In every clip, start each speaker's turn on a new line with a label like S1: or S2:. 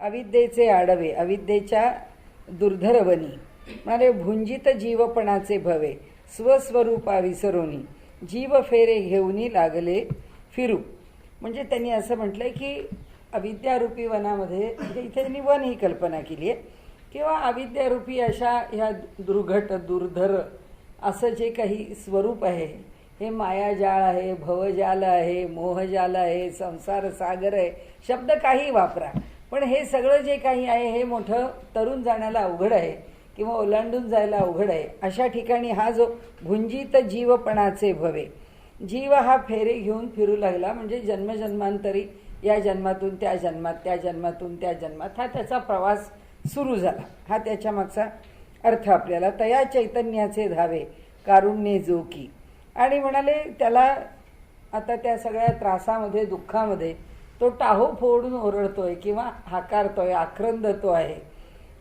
S1: अविद्येचे आडवे, अविद्येच्या दुर्धरवनी, म्हणजे भुंजित जीवपणाचे भवे, स्वस्वरूपा विसरोनी, जीव फेरे घेऊनी लागले फिरू. म्हणजे त्यांनी असं म्हटलंय की अविद्यारूपी वनामध्ये, म्हणजे इथे त्यांनी वन ही कल्पना केली आहे, किंवा अविद्यारूपी अशा ह्या दुर्घट दुर्धर असं जे काही स्वरूप आहे, हे मायाजाळ आहे, भवजाल आहे, मोहजाल आहे, संसार सागर आहे, शब्द काही वापरा, पण हे सगळं जे काही आहे हे मोठं तरुण जाण्याला अवघड आहे किंवा ओलांडून जायला अवघड आहे. अशा ठिकाणी हा जो भुंजित जीवपणाचे भवे, जीव हा फेरे घेऊन फिरू लागला, म्हणजे जन्मजन्मांतरी या जन्मातून त्या जन्मात, त्या जन्मातून त्या जन्मात हा त्याचा प्रवास सुरू झाला. हा त्याच्या मागचा अर्थ आपल्याला. तया चैतन्याचे धावे कारुण्ये जो की, आणि म्हणाले त्याला आता त्या सगळ्या त्रासामध्ये, दुःखामध्ये तो टाहो फोडून ओरडतोय किंवा हाकारतोय, आक्रंदतो आहे,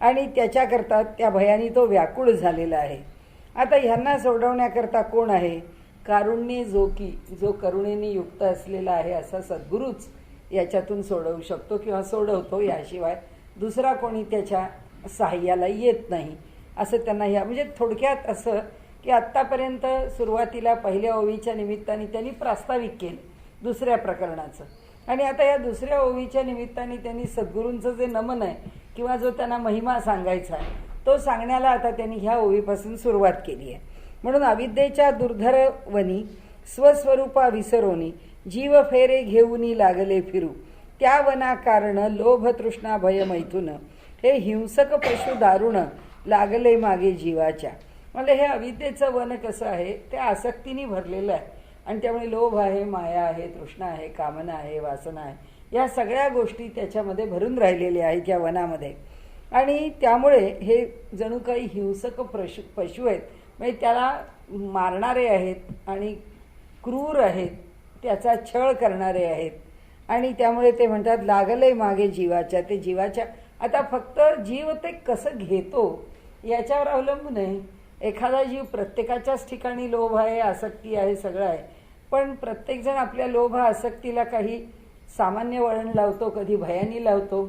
S1: आणि त्याच्याकरता त्या भयानी तो व्याकुळ झालेला आहे. आता ह्यांना सोडवण्याकरता कोण आहे? कारुण्ये जो की, जो करुणेने युक्त असलेला आहे असा सद्गुरूच याच्यातून सोडवू शकतो किंवा सोडवतो, याशिवाय दुसरा कोणी त्याच्या सहाय्याला येत नाही असं त्यांना ह्या. म्हणजे थोडक्यात असं की आत्तापर्यंत सुरुवातीला पहिल्या ओवीच्या निमित्ताने त्यांनी प्रास्ताविक केलं दुसऱ्या प्रकरणाचं, आणि आता या दुसऱ्या ओवीच्या निमित्ताने त्यांनी सद्गुरूंचं जे नमन आहे किंवा जो त्यांना महिमा सांगायचा आहे तो सांगण्याला आता त्यांनी ह्या ओवीपासून सुरुवात केली आहे. म्हणून अविद्येच्या दुर्धर वनी स्वस्वरूपा विसरोनी, जीव फेरे घेऊनी लागले फिरू, त्या वना कारण लोभ तृष्णा भय मैथुन, हे हिंसक पशु दारुण लागले मागे जीवाच्या. म्हणजे हे अविद्येचं वन कसं आहे, ते आसक्तीने भरलेलं आहे, आणि त्यामुळे लोभ आहे, माया आहे, तृष्णा आहे, कामना आहे, वासना आहे, या सगळ्या गोष्टी त्याच्यामध्ये भरून राहिलेल्या आहेत या वनामध्ये. आणि त्यामुळे हे जणू काही हिंसक पशु आहेत, म्हणजे त्याला मारणारे आहेत आणि क्रूर आहेत, त्याचा छळ करणारे आहेत, आणि त्यामुळे ते म्हणतात लागले मागे जीवाच्या. ते जीवाच्या, आता फक्त जीव ते कसं घेतो याच्यावर अवलंबून आहे. एखादा जीव, प्रत्येकाच्याच ठिकाणी लोभ आहे, आसक्ती आहे, सगळं आहे, पण प्रत्येकजण आपल्या लोभ आसक्तीला काही सामान्य वळण लावतो, कधी भयानी लावतो,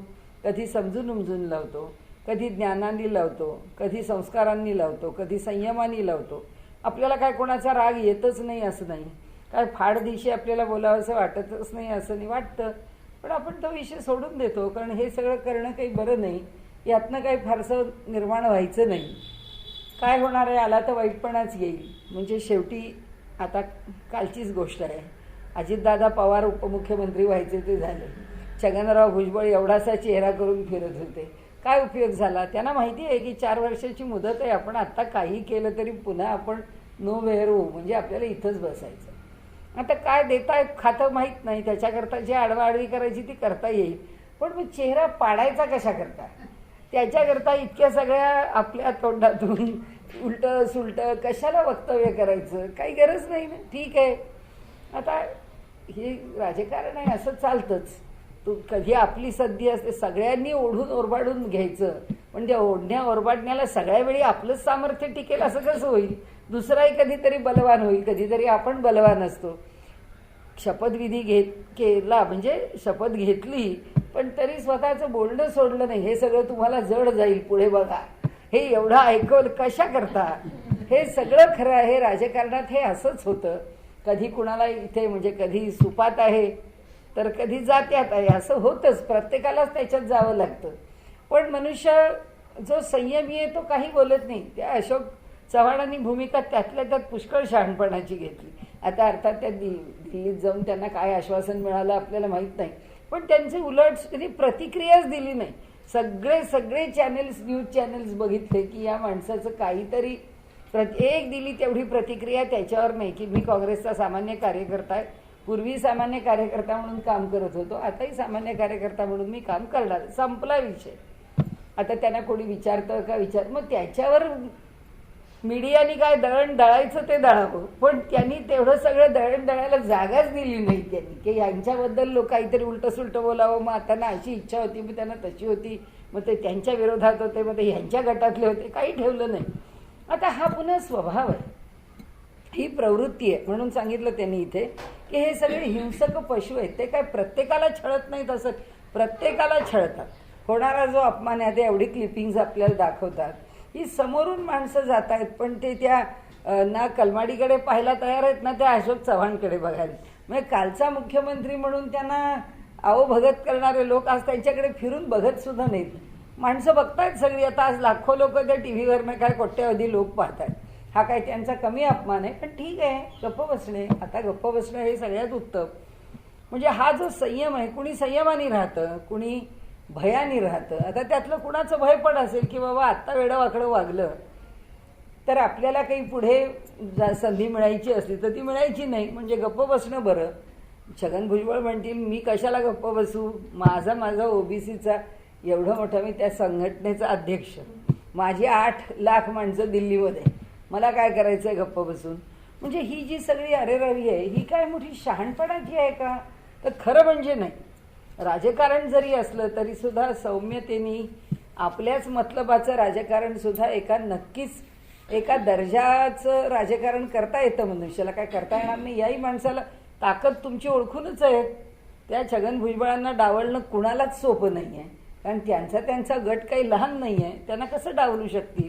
S1: कधी समजून उमजून लावतो, कधी ज्ञानाने लावतो, कधी संस्कारांनी लावतो, कधी संयमाने लावतो. आपल्याला काय कोणाचा राग येतच नाही असं नाही, काय फाडदिशी आपल्याला बोलावं असं वाटतच नाही असं नाही, वाटतं, पण आपण तो विषय सोडून देतो, कारण हे सगळं करणं काही बरं नाही, यातनं काही फारसं निर्माण व्हायचं नाही. काय होणार आहे, आला तर वाईटपणाच येईल. म्हणजे शेवटी आता कालचीच गोष्ट आहे, अजितदादा पवार उपमुख्यमंत्री व्हायचे ते झाले, छगनराव भुजबळ एवढासा चेहरा करून फिरत होते, काय उपयोग झाला? त्यांना माहिती आहे की 4 वर्षाची मुदत आहे, आपण आत्ता काही केलं तरी पुन्हा आपण नो वेअर होऊ, म्हणजे आपल्याला इथंच बसायचं. आता काय देतायत खातं माहीत नाही, त्याच्याकरता जे आडवाआडवी करायची ती करता येईल, पण मग चेहरा पाडायचा कशा करता? त्याच्याकरता इतक्या सगळ्या आपल्या तोंडातून उलटं सुलटं कशाला वक्तव्य करायचं? काही गरज नाही ना. ठीक आहे, आता हे राजकारण आहे, असं चालतंच. तू कधी आपली सद्दी असते, सगळ्यांनी ओढून ओरबाडून घ्यायचं, पण त्या ओढण्या ओरबाडण्याला सगळ्या वेळी आपलंच सामर्थ्य टिकेल असं कसं होईल? दुसराही कधीतरी बलवान होईल, कधीतरी आपण बलवान असतो. शपथविधी केला म्हणजे शपथ घेतली, पण तरी स्वतःचं बोलणं सोडलं नाही. हे सगळं तुम्हाला जड जाईल, पुढे बघा, हे एवढं ऐकवलं कशा करता? हे सगळं खरं आहे, राजकारणात हे असंच होतं. कधी कुणाला इथे म्हणजे कधी सुपात आहे तर कधी जात्यात आहे, असं होतंच, प्रत्येकालाच त्याच्यात जावं लागतं. पण मनुष्य जो संयमी आहे तो काही बोलत नाही. त्या अशोक चव्हाणांनी भूमिका त्यातल्या त्यात पुष्कळ शहाणपणाची घेतली. आता अर्थात त्या दिल्लीत जाऊन त्यांना काय आश्वासन मिळालं आपल्याला माहीत नाही, पण त्यांची उलट कधी प्रतिक्रियाच दिली नाही. सगळे चॅनेल्स, न्यूज चॅनेल्स बघितले की या माणसाचं काहीतरी एक दिली तेवढी प्रतिक्रिया त्याच्यावर नाही की मी काँग्रेसचा सामान्य कार्यकर्ता आहे, पूर्वी सामान्य कार्यकर्ता म्हणून काम करत होतो, आताही सामान्य कार्यकर्ता म्हणून मी काम करणार, संपला विषय. आता त्यांना कोणी विचारतं का मग त्याच्यावर मीडियाने काय दळण दळायचं ते दळावं, पण त्यांनी तेवढं सगळं दळण दळायला जागाच दिली नाही त्यांनी की यांच्याबद्दल लोक काहीतरी उलटं सुलटं बोलावं. मग त्यांना अशी इच्छा होती, मग त्यांना तशी होती, मग ते त्यांच्या विरोधात होते, मग ते ह्यांच्या गटातले होते, काही ठेवलं नाही. आता हा पुन्हा स्वभाव आहे, ही प्रवृत्ती आहे. म्हणून सांगितलं त्यांनी इथे की हे सगळे हिंसक पशु आहेत, ते काय प्रत्येकाला छळत नाहीत, असं प्रत्येकाला छळतात. होणारा जो अपमान आहे ते एवढी क्लिपिंग्स आपल्याला दाखवतात. ही समोरून माणसं जात आहेत, पण ते त्या ना कलमाडीकडे पाहायला तयार आहेत ना त्या अशोक चव्हाणकडे बघायला. म्हणजे कालचा मुख्यमंत्री म्हणून त्यांना भगत करणारे लोक आज त्यांच्याकडे फिरून बघत सुद्धा नाहीत. माणसं बघतायत सगळी. आता आज लाखो लोक त्या टीव्हीवर काय कोट्यावधी लोक पाहतात. हा काय त्यांचा कमी अपमान आहे? पण ठीक आहे, गप्प बसणे. आता गप्प बसणं हे सगळ्यात उत्तम. म्हणजे हा जो संयम आहे, कुणी संयमाने राहतं, कुणी भयाने राहतं. आता त्यातलं कुणाचं भय पण असेल की बाबा आत्ता वेडंवाकडं वागलं तर आपल्याला काही पुढे संधी मिळायची असली तर ती मिळायची नाही, म्हणजे गप्प बसणं बरं. छगन भुजबळ म्हणतील मी कशाला गप्प बसू, माझा ओबीसीचा एवढं मोठा, मी त्या संघटनेचा अध्यक्ष, माझी 8 लाख माणसं दिल्लीमध्ये, मला काय करायचं आहे गप्प बसून. म्हणजे ही जी सगळी अरेरावी आहे ही काय मोठी शहाणपणाची आहे का? तर खरं म्हणजे नाही. राजकारण जरी असलं तरी सुद्धा सौम्यतेने आपल्याच मतलबाचं राजकारण सुद्धा नक्कीच एका दर्जाचं राजकारण करता येतं. मनुष्याला काय करता येणार नाही. याही माणसाला ताकद तुमची ओळखूनच आहे. त्या छगन भुजबळांना डावलणं कुणालाच सोपं नाही आहे, कारण त्यांचा गट काही लहान नाही आहे, त्यांना कसं डावलू शकतील.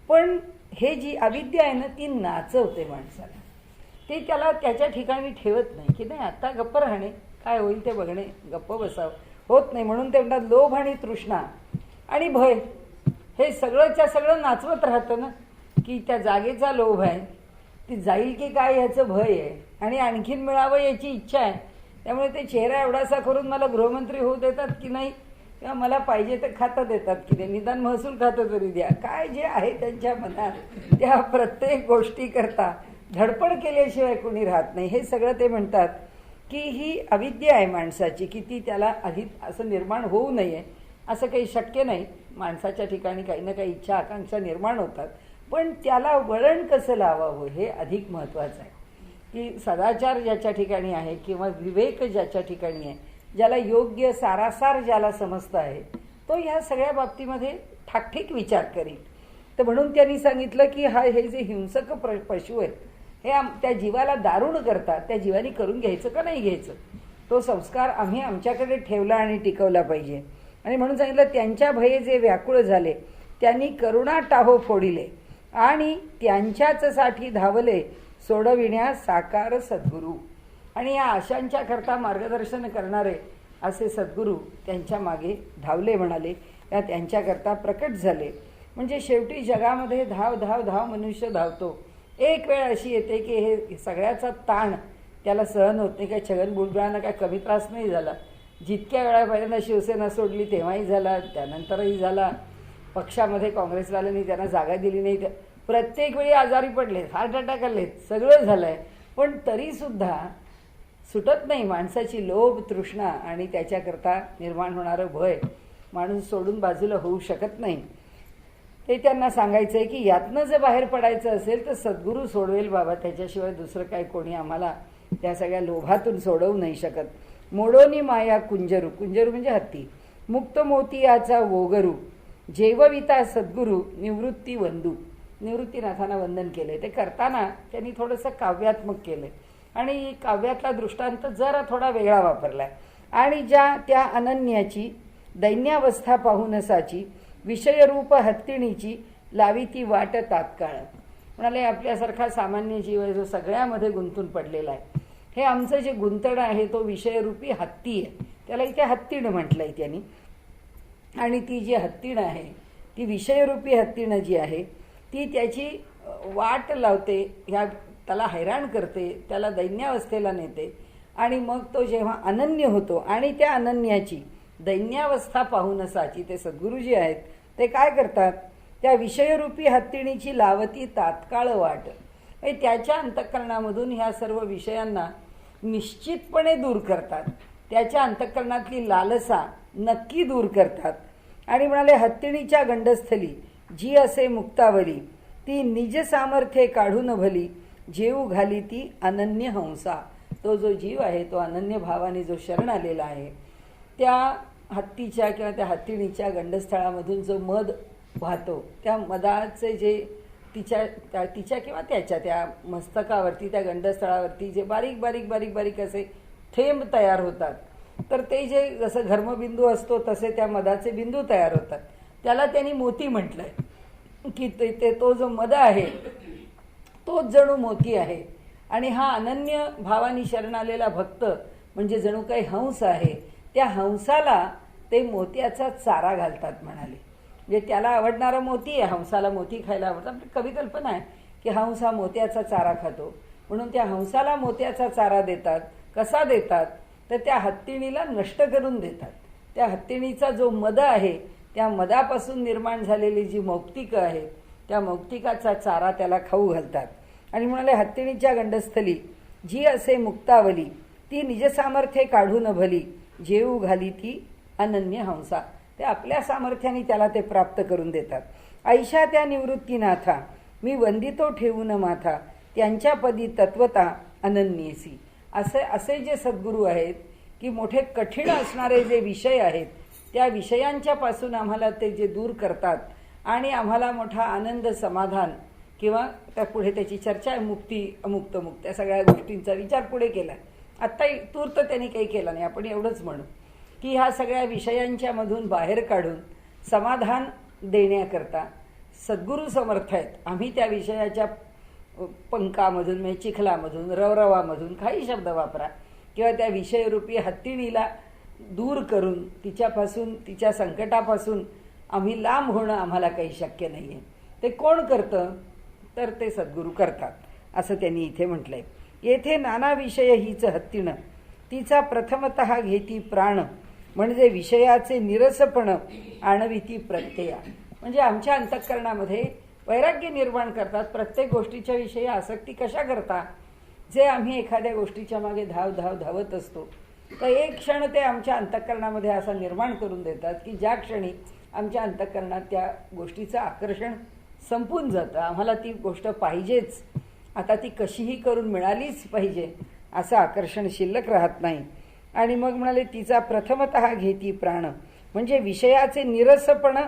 S1: पण हे जी अविद्या आहे ना ती नाचवते माणसाला. ते त्याला त्याच्या ठिकाणी ठेवत नाही की नाही आता गप्प राहणे, काय होईल ते बघणे, गप्प बसावं, होत नाही. म्हणून त्यांना लोभ आणि तृष्णा आणि भय हे सगळंच्या सगळं नाचवत राहतं ना, की त्या जागेचा लोभ आहे, ती जाईल की काय ह्याचं भय आहे, आणि आणखीन मिळावं याची इच्छा आहे. त्यामुळे ते चेहरा एवढासा करून मला गृहमंत्री होऊ देतात की नाही, किंवा मला पाहिजे ते खातं देतात की नाही, निदान महसूल खातं तरी द्या. काय जे आहे त्यांच्या मनात त्या प्रत्येक गोष्टीकरता धडपड केल्याशिवाय कोणी राहत नाही. हे सगळं ते म्हणतात की ही अविद्या आहे माणसाची, की ती त्याला आधी असं निर्माण होऊ नये. असं काही शक्य नाही. माणसाच्या ठिकाणी काही ना काही इच्छा आकांक्षा निर्माण होतात, पण त्याला वळण कसं लावावं हे अधिक महत्त्वाचं आहे. की सदाचार ज्याच्या ठिकाणी आहे किंवा विवेक ज्याच्या ठिकाणी आहे, ज्याला योग्य सारासार ज्याला समजतं आहे, तो ह्या सगळ्या बाबतीमध्ये ठाकठीक विचार करील. तर म्हणून त्यांनी सांगितलं की हे जे हिंसक पशु आहेत हे त्या जीवाला दारुण करतात, त्या जीवानी करून घ्यायचं का नाही घ्यायचं, तो संस्कार आम्ही आमच्याकडे ठेवला आणि टिकवला पाहिजे. आणि म्हणून सांगितलं त्यांच्या भये जे व्याकुळ झाले त्यांनी करुणा टाहो फोडिले आणि त्यांच्याच साठी धावले सोडविण्या साकार सद्गुरू. आणि या आशांच्या करता मार्गदर्शन करणारे असे सद्गुरू त्यांच्या मागे धावले म्हणाले, या त्यांच्याकरता प्रकट झाले. म्हणजे शेवटी जगामध्ये धाव धाव धाव मनुष्य धावतो. एक वेळ अशी येते की हे सगळ्याचा ताण त्याला सहन होत नाही. काय छगन भुजबळांना काय कमी त्रास नाही झाला. जितक्या वेळा पहिल्यांदा शिवसेना सोडली तेव्हाही झाला, त्यानंतरही झाला. पक्षामध्ये काँग्रेसवाल्यांनी त्यांना जागा दिली नाही, प्रत्येक वेळी आजारी पडले, हार्ट अटॅक आले, सगळं झालंय. पण तरीसुद्धा सुटत नाही माणसाची लोभ तृष्णा आणि त्याच्याकरता निर्माण होणारं भय. माणूस सोडून बाजूला होऊ शकत नाही. ते त्यांना सांगायचं आहे की यातनं जर बाहेर पडायचं असेल तर सद्गुरू सोडवेल बाबा, त्याच्याशिवाय दुसरं काय कोणी आम्हाला त्या सगळ्या लोभातून सोडवू नाही शकत. मोडोनी माया कुंजरू, कुंजरू म्हणजे हत्ती, मुक्त मोती याचा वोगरू, जेवविता सद्गुरू निवृत्ती वंदू. निवृत्तीनाथांना वंदन केले. ते करताना त्यांनी थोडंसं काव्यात्मक केलं आणि काव्यातला दृष्टांत जरा थोडा वेगळा वापरलाय. आणि ज्या त्या अनन्याची दैन्यावस्था पाहूनसाची विषयरूप हत्तीणीची लावी ती वाट तात्काळ. म्हणाले आपल्यासारखा सामान्य जीव आहे जो सगळ्यामध्ये गुंतून पडलेला आहे, हे आमचं जे गुंतण आहे तो विषयरूपी हत्ती आहे, त्याला इथे हत्तीण म्हटलंय त्यांनी. आणि ती जी हत्तीण आहे ती विषयरूपी हत्तीण जी आहे ती त्याची वाट लावते, ह्या त्याला हैराण करते, त्याला दैन्यावस्थेला नेते. आणि मग तो जेव्हा अनन्य होतो आणि त्या अनन्याची दैन्यावस्था पाहूनसाची ते सद्गुरुजी आहेत ते काय करतात, त्या विषयरूपी हत्तीणीची लावती तात्काळ वाट. त्याच्या अंतःकरणामधून ह्या सर्व विषयांना निश्चितपणे दूर करतात, त्याच्या अंतःकरणातली लालसा नक्की दूर करतात. आणि म्हणाले हत्तीणीच्या गंडस्थली जी असे मुक्तावली, ती निज सामर्थ्ये काढून भली, जेऊ घाली ती अनन्य हंसा. तो जो जीव आहे तो अनन्य भावाने जो शरण आलेला आहे त्या हत्तीच्या किंवा त्या हत्तीणीच्या गंडस्थळामधून जो मध वाहतो, त्या मधाचे जे तिच्या किंवा त्याच्या त्या मस्तकावरती त्या गंडस्थळावरती जे बारीक बारीक बारीक बारीक असे थेंब तयार होतात, तर ते जे जसं घर्मबिंदू असतो तसे त्या मधाचे बिंदू तयार होतात. त्याला त्यांनी मोती म्हटलंय की ते तो जो मद आहे तोच जणू मोती आहे. आणि हा अनन्य भावानी शरण आलेला भक्त म्हणजे जणू काही हंस आहे. त्या हंसाला ते मोत्याचा चारा घालतात म्हणाले. म्हणजे त्याला आवडणारा मोती आहे, हंसाला मोती खायला आवडतात. कवी कल्पना आहे की हंस हा मोत्याचा चारा खातो, म्हणून त्या हंसाला मोत्याचा चारा देतात. कसा देतात तर त्या हत्तीणीला नष्ट करून देतात. त्या हत्तीणीचा जो मद आहे त्या मदापासून निर्माण झालेली जी मौक्तिकं आहेत त्या मौक्तिकाचा चारा त्याला खाऊ घालतात. आणि म्हणाले हत्तीणीच्या गंडस्थली जी असे मुक्तावली ती निजसामर्थ्ये काढून भली जेऊ घाली ती अनन्य हंसा. ते आपल्या सामर्थ्याने त्याला ते प्राप्त करून देतात. ऐशा त्या निवृत्तीनाथा मी वंदितो ठेवून माथा त्यांच्या पदी तत्वता अनन्येसी. असे जे सद्गुरू आहेत की मोठे कठीण असणारे जे विषय आहेत त्या विषयांच्या पासून आम्हाला ते जे दूर करतात आणि आम्हाला मोठा आनंद समाधान किंवा त्या पुढे त्याची चर्चा आहे मुक्ती अमुक्त मुक्त या सगळ्या गोष्टींचा विचार पुढे केला. आत्ता तूर्त त्यांनी काही केला नाही. आपण एवढंच म्हणू की ह्या सगळ्या विषयांच्या मधून बाहेर काढून समाधान देण्याकरता सद्गुरू समर्थ आहेत. आम्ही त्या विषयाच्या पंखामधून म्हणजे चिखलामधून रवरवामधून काही शब्द वापरा किंवा त्या विषयरूपी हत्तीणीला दूर करून तिच्यापासून तिच्या संकटापासून आम्ही लांब होणं आम्हाला काही शक्य नाही आहे. ते कोण करतं तर ते सद्गुरू करतात असं त्यांनी इथे म्हटलंय. येथे नाना विषय हीच हत्तीणं तिचा प्रथमतः घेती प्राण म्हणजे विषयाचे निरसपण आणविती प्रत्यया. म्हणजे आमच्या अंतःकरणामध्ये वैराग्य निर्माण करतात. प्रत्येक गोष्टीच्या विषयी आसक्ती कशा करता जे आम्ही एखाद्या गोष्टीच्या मागे धावत असतो तर एक क्षण ते आमच्या अंतःकरणामध्ये असा निर्माण करून देतात की ज्या क्षणी आमच्या अंतःकरणात त्या गोष्टीचं आकर्षण संपून जातं. आम्हाला ती गोष्ट पाहिजेच, आता ती कशीही करून मिळालीच पाहिजे असं आकर्षण शिल्लक राहत नाही. आणि मग म्हणाले तिचा प्रथमतः घेती प्राण म्हणजे विषयाचे निरसपण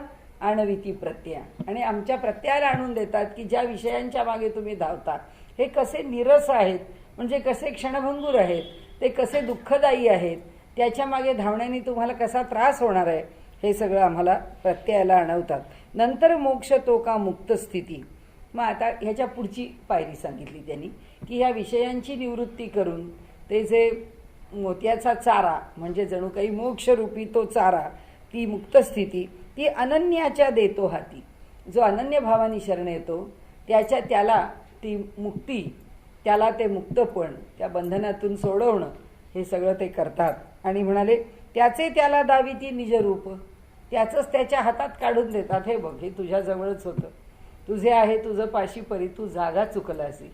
S1: आणविती प्रत्यय. आणि आमच्या प्रत्ययाला आणून देतात की ज्या विषयांच्या मागे तुम्ही धावता हे कसे निरस आहेत म्हणजे कसे क्षणभंगूर आहेत, ते कसे दुःखदायी आहेत, त्याच्या मागे धावण्याने तुम्हाला कसा त्रास होणार आहे हे सगळं आम्हाला प्रत्ययाला आणवतात. नंतर मोक्ष तो का मुक्त स्थिती. मग आता ह्याच्या पुढची पायरी सांगितली त्यांनी की ह्या विषयांची निवृत्ती करून ते जे मोत्याचा चारा म्हणजे जणू काही मोक्षरूपी तो चारा ती मुक्त स्थिती ती अनन्याच्या देतो हाती. जो अनन्य भावानी शरण येतो त्याला ती मुक्ती त्याला ते मुक्तपण त्या बंधनातून सोडवणं हे सगळं ते करतात. आणि म्हणाले त्याचे त्याला दावी ती निजरूप त्याचंच त्याच्या हातात काढून देतात. हे बघ हे तुझ्याजवळच होतं, तुझे आहे तुझं पाशी परी तू जागा चुकलासी,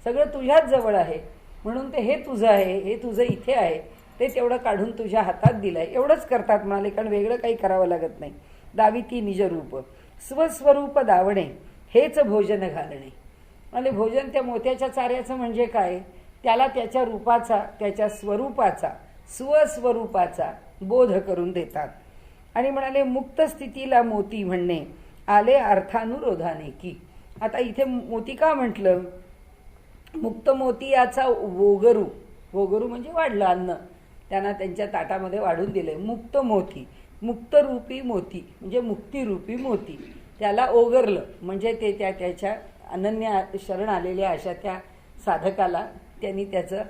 S1: सगळं तुझ्याच जवळ आहे म्हणून ते हे तुझं आहे हे तुझं इथे आहे ते तेवढं काढून तुझ्या हातात दिलंय एवढंच करतात म्हणाले. कारण वेगळं काही करावं लागत नाही. दावी ती निजरूप स्वस्वरूप दावणे हेच भोजन घालणे. म्हणजे भोजन त्या मोत्याच्या चाऱ्याचं म्हणजे काय त्याला त्याच्या रूपाचा त्याच्या स्वरूपाचा स्वस्वरूपाचा बोध करून देतात. आणि म्हणाले मुक्त स्थितीला मोती म्हणणे आले अर्थानुरोधाने की. आता इथे मोती का म्हटलं मुक्त मोती याचा वोगरू वोगरू म्हणजे वाढलं अन्न त्यांना त्यांच्या ताटामध्ये वाढून दिले. मुक्त मोती मुक्तरूपी मोती म्हणजे मुक्तिरूपी मोती त्याला ओगरलं म्हणजे ते त्याच्या अनन्य शरण आलेल्या अशा त्या साधकाला त्यांनी त्याचं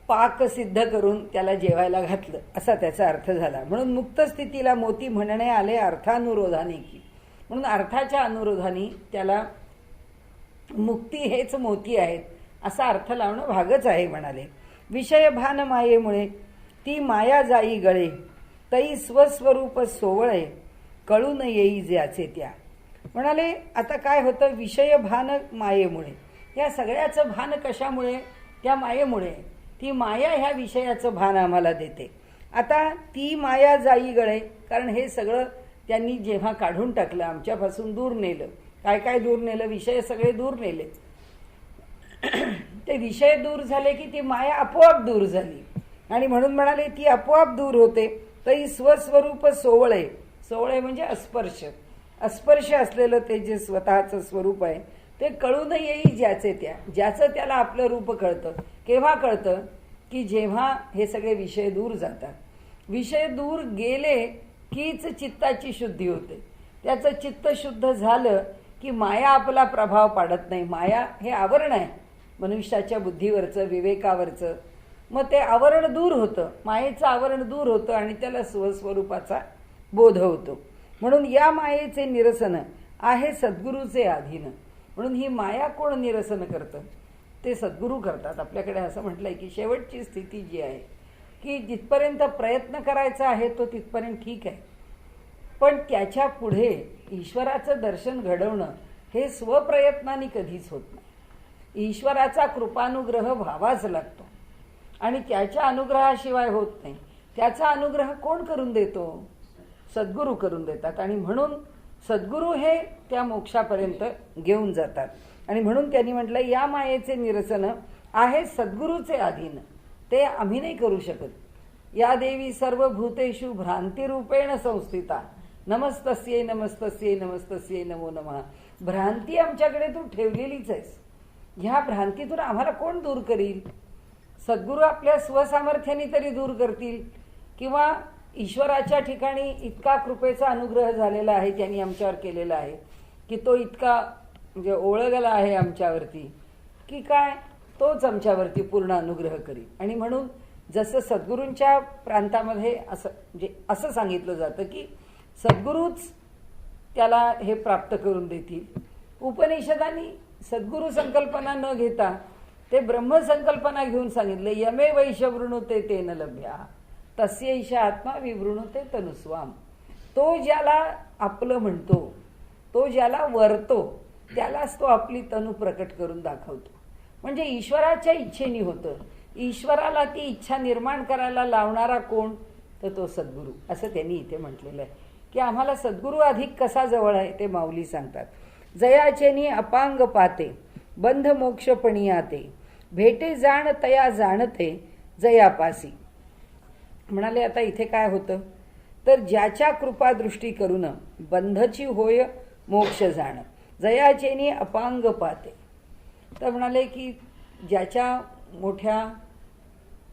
S1: पाक सिद्ध करून त्याला जेवायला घातलं असा त्याचा अर्थ झाला. म्हणून मुक्त स्थितीला मोती म्हणणे आले अर्थानुरोधाने की. म्हणून अर्थाच्या अनुरोधाने त्याला मुक्ती हेच मोती आहेत असा अर्थ लावणं भागच आहे म्हणाले. विषय भान मायेमुळे ती माया जाई गळे तई स्वस्वरूप सोवळे कळून येई ज्याचे त्या. म्हणाले आता काय होतं विषय भान मायेमुळे या सगळ्याचं भान कशामुळे त्या मायेमुळे. ती माया ह्या विषयाचं भान आम्हाला देते. आता ती माया जाई गळे कारण हे सगळं त्यांनी जेव्हा काढून टाकलं आमच्यापासून दूर नेलं. काय काय दूर नेलं विषय सगळे दूर नेले. ते विषय दूर झाले की ती माया आपोआप दूर झाली. आणि म्हणून म्हणाले ती आपोआप दूर होते. तरी स्वस्वरूप सोवळे सोवळे म्हणजे अस्पर्श अस्पर्श असलेलं ते जे स्वतःचं स्वरूप आहे ते कळून येई ज्याचे त्या ज्याचं त्याला आपलं रूप कळतं. केव्हा कळतं की जेव्हा हे सगळे विषय दूर जातात. विषय दूर गेले कीच चित्ताची शुद्धी होते. त्याचं चित्त शुद्ध झालं की माया आपला प्रभाव पाडत नाही. माया हे आवरण आहे मनुष्याच्या बुद्धीवरचं, विवेकावरचं. मग ते आवरण दूर होतं, मायेचं आवरण दूर होतं आणि त्याला स्वस्वरूपाचा बोध होतो. म्हणून या मायेचे निरसन आहे सद्गुरूचे अधीन. म्हणून ही माया कोण निरसन करतं? ते सद्गुरू करतात. आपल्याकडे असं म्हटलंय की शेवटची स्थिती जी आहे की जिथपर्यंत प्रयत्न करायचा आहे तो तिथपर्यंत ठीक आहे, पण त्याच्या पुढे ईश्वराचं दर्शन घडवणं हे स्वप्रयत्नाने कधीच होत नाही. ईश्वराचा कृपानुग्रह व्हावाच लागतो आणि त्याच्या अनुग्रहाशिवाय होत नाही. त्याचा अनुग्रह कोण करून देतो? सद्गुरू करून देतात. आणि म्हणून सद्गुरू हे त्या मोक्षापर्यंत घेऊन जातात. आणि म्हणून त्यांनी म्हटलं या मायेचे निरसन आहे सद्गुरूचे अधीन. ते आम्ही नाही करू शकत. या देवी सर्व भूतेषु भ्रांतिरूपेण संस्थिता नमस्तस्यै नमस्तस्यै नमस्तस्यै नमो नमः. भ्रांती आमच्याकडे तू ठेवलेलीच आहेस. ह्या भ्रांतीतून आम्हाला कोण दूर करील? सद्गुरू आपल्या स्वसामर्थ्याने तरी दूर करतील, किंवा ईश्वराच्या ठिकाणी इतका कृपेचा अनुग्रह झालेला आहे त्यांनी आमच्यावर केलेला आहे की तो इतका म्हणजे ओळखला आहे आमच्यावरती की काय तोच आमच्यावरती पूर्ण अनुग्रह करील. आणि म्हणून जसं सद्गुरूंच्या प्रांतामध्ये असं सांगितलं जातं की सद्गुरूच त्याला हे प्राप्त करून देतील. उपनिषदांनी सद्गुरू संकल्पना न घेता ते ब्रह्मसंकल्पना घेऊन सांगितलं यमे वैशवृणुते तेन लभ्या तस्यैष आत्मा विवृणुते तनुस्वाम. तो ज्याला आपलं म्हणतो, तो ज्याला वरतो, त्यालाच तो आपली तनु प्रकट करून दाखवतो. म्हणजे ईश्वराच्या इच्छेने होतं. ईश्वराला ती इच्छा निर्माण करायला लावणारा कोण? तर तो सद्गुरू. असं त्यांनी इथे म्हटलेलं आहे की आम्हाला सद्गुरू अधिक कसा जवळ आहे ते माऊली सांगतात. जयाचेनी अपांग पाते बंध मोक्षपणी आते भेटे जाण तया जाणते जयापासी. म्हणाले आता इथे काय होतं तर ज्याच्या कृपादृष्टी करून बंधची होय मोक्ष जाण जयाचेनी अपांग पाते. तर म्हणाले की ज्याच्या मोठ्या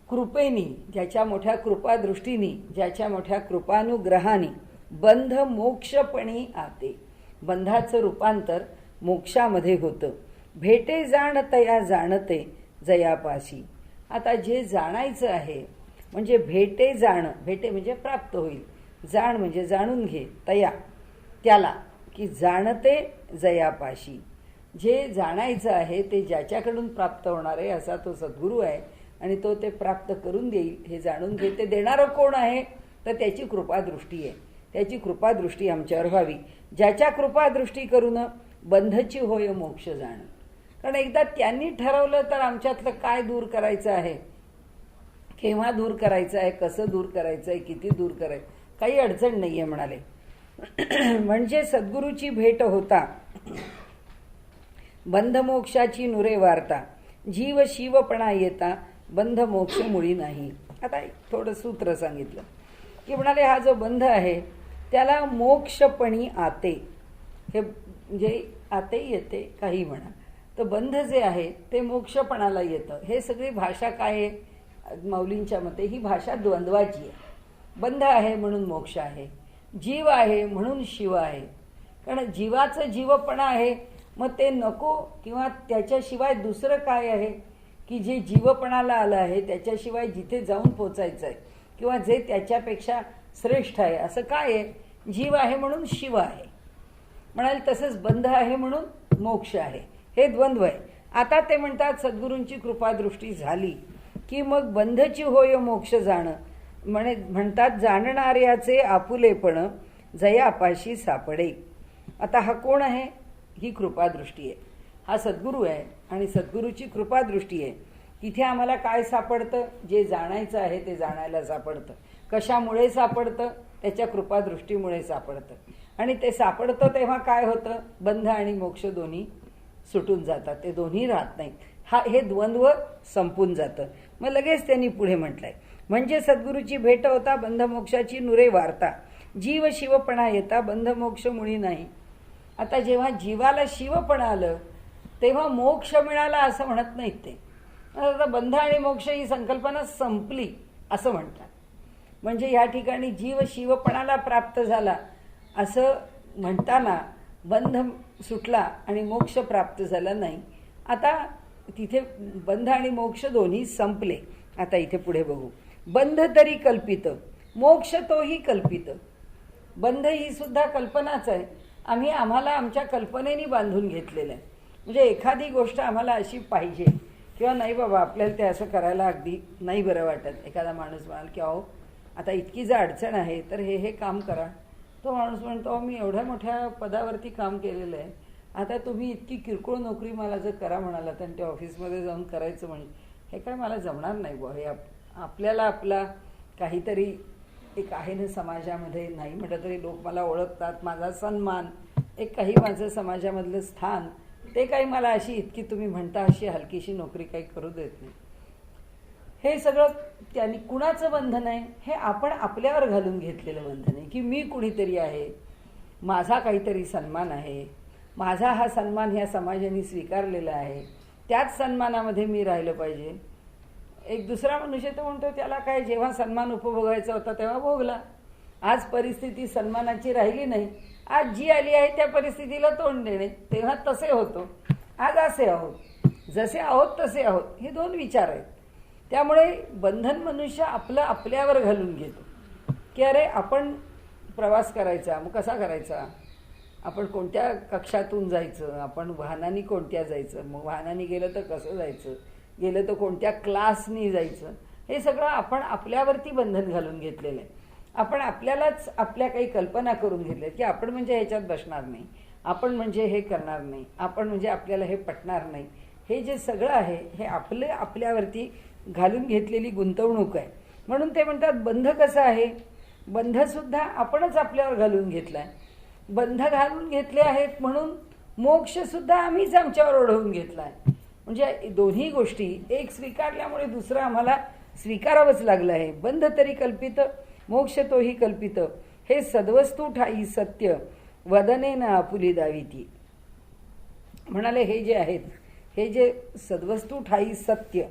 S1: कृपेनी, ज्याच्या मोठ्या कृपादृष्टीनी, ज्याच्या मोठ्या कृपानुग्रहाने बंध मोक्षपणी आते. बंधाचं रूपांतर मोक्षामध्ये होतं. भेटे जाण तया जाणते जयापाशी. आता जे जाणायचं आहे म्हणजे भेटे जाण, भेटे म्हणजे प्राप्त होईल, जाण म्हणजे जाणून घे, तया त्याला की जाणते जयापाशी. जे जाणायचं आहे ते ज्याच्याकडून प्राप्त होणार आहे असा तो सद्गुरू आहे आणि तो ते प्राप्त करून देईल. हे जाणून घे. ते देणारं कोण आहे तर त्याची कृपादृष्टी आहे. त्याची कृपादृष्टी आमच्यावर व्हावी. ज्याच्या कृपादृष्टी करून बंधची होय मोक्ष जाण. कारण एकदा त्यांनी ठरवलं तर आमच्यातलं काय दूर करायचं आहे, केव्हा दूर करायचं आहे, कसं दूर करायचं आहे, किती दूर करायचं, काही अडचण नाही आहे म्हणाले. म्हणजे सद्गुरूची भेट होता बंधमोक्षाची नुरे वार्ता जीव शिवपणा येता बंध मोक्ष मुळी नाही. आता थोडं सूत्र सांगितलं की म्हणाले हा जो बंध आहे त्याला मोक्षपणी आते. हे म्हणजे आते येते काही म्हणा, तर बंध जे आहे ते मोक्षपणाला येतं. हे सगळी भाषा काय आहे माऊलींच्या मते? ही भाषा द्वंद्वाची आहे. बंध आहे म्हणून मोक्ष आहे, जीव आहे म्हणून शिव आहे. कारण जीवाचं जीवपणा आहे, मग ते नको किंवा त्याच्याशिवाय दुसरं काय आहे की जे जीवपणाला आलं आहे त्याच्याशिवाय जिथे जाऊन पोचायचं आहे किंवा जे त्याच्यापेक्षा श्रेष्ठ आहे असं काय आहे? जीव आहे म्हणून शिव आहे म्हणाल. तसंच बंध आहे म्हणून मोक्ष आहे. हे द्वंद्व आहे. आता ते म्हणतात सद्गुरूंची कृपादृष्टी झाली की मग बंधची होय मोक्ष जाणं म्हणतात जाणणाऱ्याचे आपुलेपण जयापाशी सापडे. आता हा कोण आहे? ही कृपादृष्टी आहे. हा सद्गुरू आहे आणि सद्गुरूची कृपादृष्टी आहे. तिथे आम्हाला काय सापडतं? जे जाणायचं आहे ते जाणायला सापडतं. कशामुळे सापडतं? त्याच्या कृपादृष्टीमुळे सापडतं. आणि ते सापडतं तेव्हा काय होतं? बंध आणि मोक्ष दोन्ही सुटून जातात, ते दोन्ही राहत नाहीत. हे द्वंद्व संपून जातं. मग लगेच त्यांनी पुढे म्हटलंय म्हणजे सद्गुरूची भेट होता बंधमोक्षाची नुरे वार्ता जीव शिवपणा येता बंधमोक्ष मुळी नाही. आता जेव्हा जीवाला शिवपणा आलं तेव्हा मोक्ष मिळाला असं म्हणत नाहीत ते. आता बंध आणि मोक्ष ही संकल्पना संपली असं म्हणतात. म्हणजे या ठिकाणी जीव शिवपणाला प्राप्त झाला असं म्हणताना बंध सुटला आणि मोक्ष प्राप्त झाला नाही. आता तिथे बंध आणि मोक्ष दोन्ही संपले. आता इथे पुढे बघू. बंध तरी कल्पित, मोक्ष तोही कल्पित. बंध ही सुद्धा कल्पनाच आहे. आम्हाला आमच्या कल्पनेने बांधून घेतलेलं आहे. म्हणजे एखादी गोष्ट आम्हाला अशी पाहिजे किंवा नाही बाबा आपल्याला ते असं करायला अगदी नाही बरं वाटत. एखादा माणूस म्हणाल की अहो आता इतकी जर अडचण आहे तर हे काम करा. तो माणूस म्हणतो मी एवढ्या मोठ्या पदावरती काम केलेलं आहे, आता तुम्ही इतकी किरकोळ नोकरी मला जर करा म्हणालात आणि त्या ऑफिसमध्ये जाऊन करायचं म्हणजे हे काय मला जमणार नाही बुवा. हे आपल्याला आपला काहीतरी एक आहे ना समाजामध्ये, नाही म्हटलं तरी लोक मला ओळखतात, माझा सन्मान, एक काही माझं समाजामधलं स्थान, ते काही मला अशी इतकी तुम्ही म्हणता अशी हलकीशी नोकरी काही करू देत नाही. हे सगळं त्यांनी कुणाचं बंधन आहे? हे आपण आपल्यावर घालून घेतलेलं बंधन आहे की मी कुणीतरी आहे, माझा काहीतरी सन्मान आहे, माझा हा सन्मान ह्या समाजाने स्वीकारलेला आहे, त्याच सन्मानामध्ये मी राहिलं पाहिजे. एक दुसरा मनुष्य तर म्हणतो त्याला काय जेव्हा सन्मान उपभोगायचा होता तेव्हा भोगला. आज परिस्थिती सन्मानाची राहिली नाही, आज जी आली आहे त्या परिस्थितीला तोंड देणे. तेव्हा तसे होतो, आज असे आहोत, जसे आहोत तसे आहोत. हे दोन विचार आहेत. त्यामुळे बंधन मनुष्य आपलं आपल्यावर घालून घेतो की अरे आपण प्रवास करायचा, मग कसा करायचा, आपण कोणत्या कक्षातून जायचं, आपण वाहनाने कोणत्या जायचं, मग वाहनाने गेलं तर कसं जायचं, गेलं तर कोणत्या क्लासनी जायचं, हे सगळं आपण आपल्यावरती बंधन घालून घेतलेलं आहे. आपण आपल्यालाच आपल्या काही कल्पना करून घेतल्या की आपण म्हणजे ह्याच्यात बसणार नाही, आपण म्हणजे हे करणार नाही, आपण म्हणजे आपल्याला हे पटणार नाही. हे जे सगळं आहे हे आपल्यावरती घालून घेतलेली गुंतवणूक आहे. म्हणून ते म्हणतात बंध कसा आहे? बंधसुद्धा आपणच आपल्यावर घालून घेतलाय. बंध घालून घेतले आहेत म्हणून मोक्षसुद्धा आम्हीच आमच्यावर ओढवून घेतलाय. म्हणजे दोन्ही गोष्टी एक स्वीकारल्यामुळे दुसरं आम्हाला स्वीकारावंच लागलं आहे. बंध तरी कल्पित, मोक्ष तोही कल्पित. हे सद्वस्तू ठाई सत्य वदने न आपुली दाविती. म्हणाले हे जे आहेत, हे जे सद्वस्तू ठाई सत्य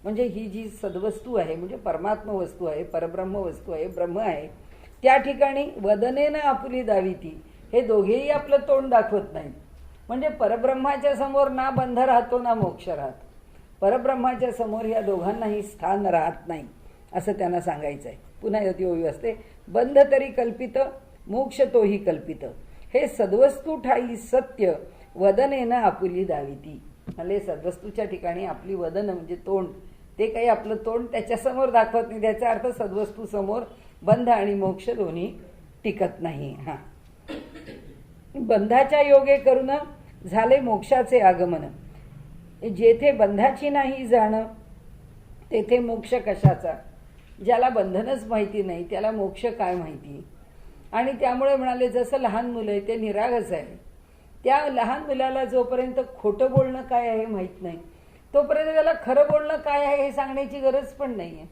S1: म्हणजे ही जी सद्वस्तू आहे म्हणजे परमात्म वस्तू आहे, परब्रह्म वस्तू आहे, ब्रह्म आहे, त्या ठिकाणी वदने न आपुली दाविती. हे दोघेही आपलं तोंड दाखवत नाहीत. म्हणजे परब्रह्माच्या समोर ना बंध राहतो ना मोक्ष राहतो. परब्रह्माच्या समोर या दोघांनाही स्थान राहत नाही असं त्यांना सांगायचं आहे. पुन्हा यती ओवी असते. बंध तरी कल्पित, मोक्ष तोही कल्पित. हे सद्वस्तू ठाई सत्य वदनेन आपुली दाविती. म्हणजे सद्वस्तूच्या ठिकाणी आपली वदन म्हणजे तोंड, ते काही आपलं तोंड त्याच्यासमोर दाखवत नाही. त्याचा अर्थ सद्वस्तू समोर बंध आणि मोक्ष दोन्ही टिकत नाही. हा बंधाच्या योगे करून झाले मोक्षाचे आगमन. जेथे बंधाची नाही जाण तेथे मोक्ष कशाचा. ज्याला बंधनच माहिती नाही त्याला मोक्ष काय माहिती. आणि त्यामुळे म्हणाले जसं लहान मुलं आहे ते निरागस आहे. त्या लहान मुलाला जोपर्यंत खोटं बोलणं काय आहे माहीत नाही तोपर्यंत त्याला खरं बोलणं काय आहे हे सांगण्याची गरज पण नाही आहे.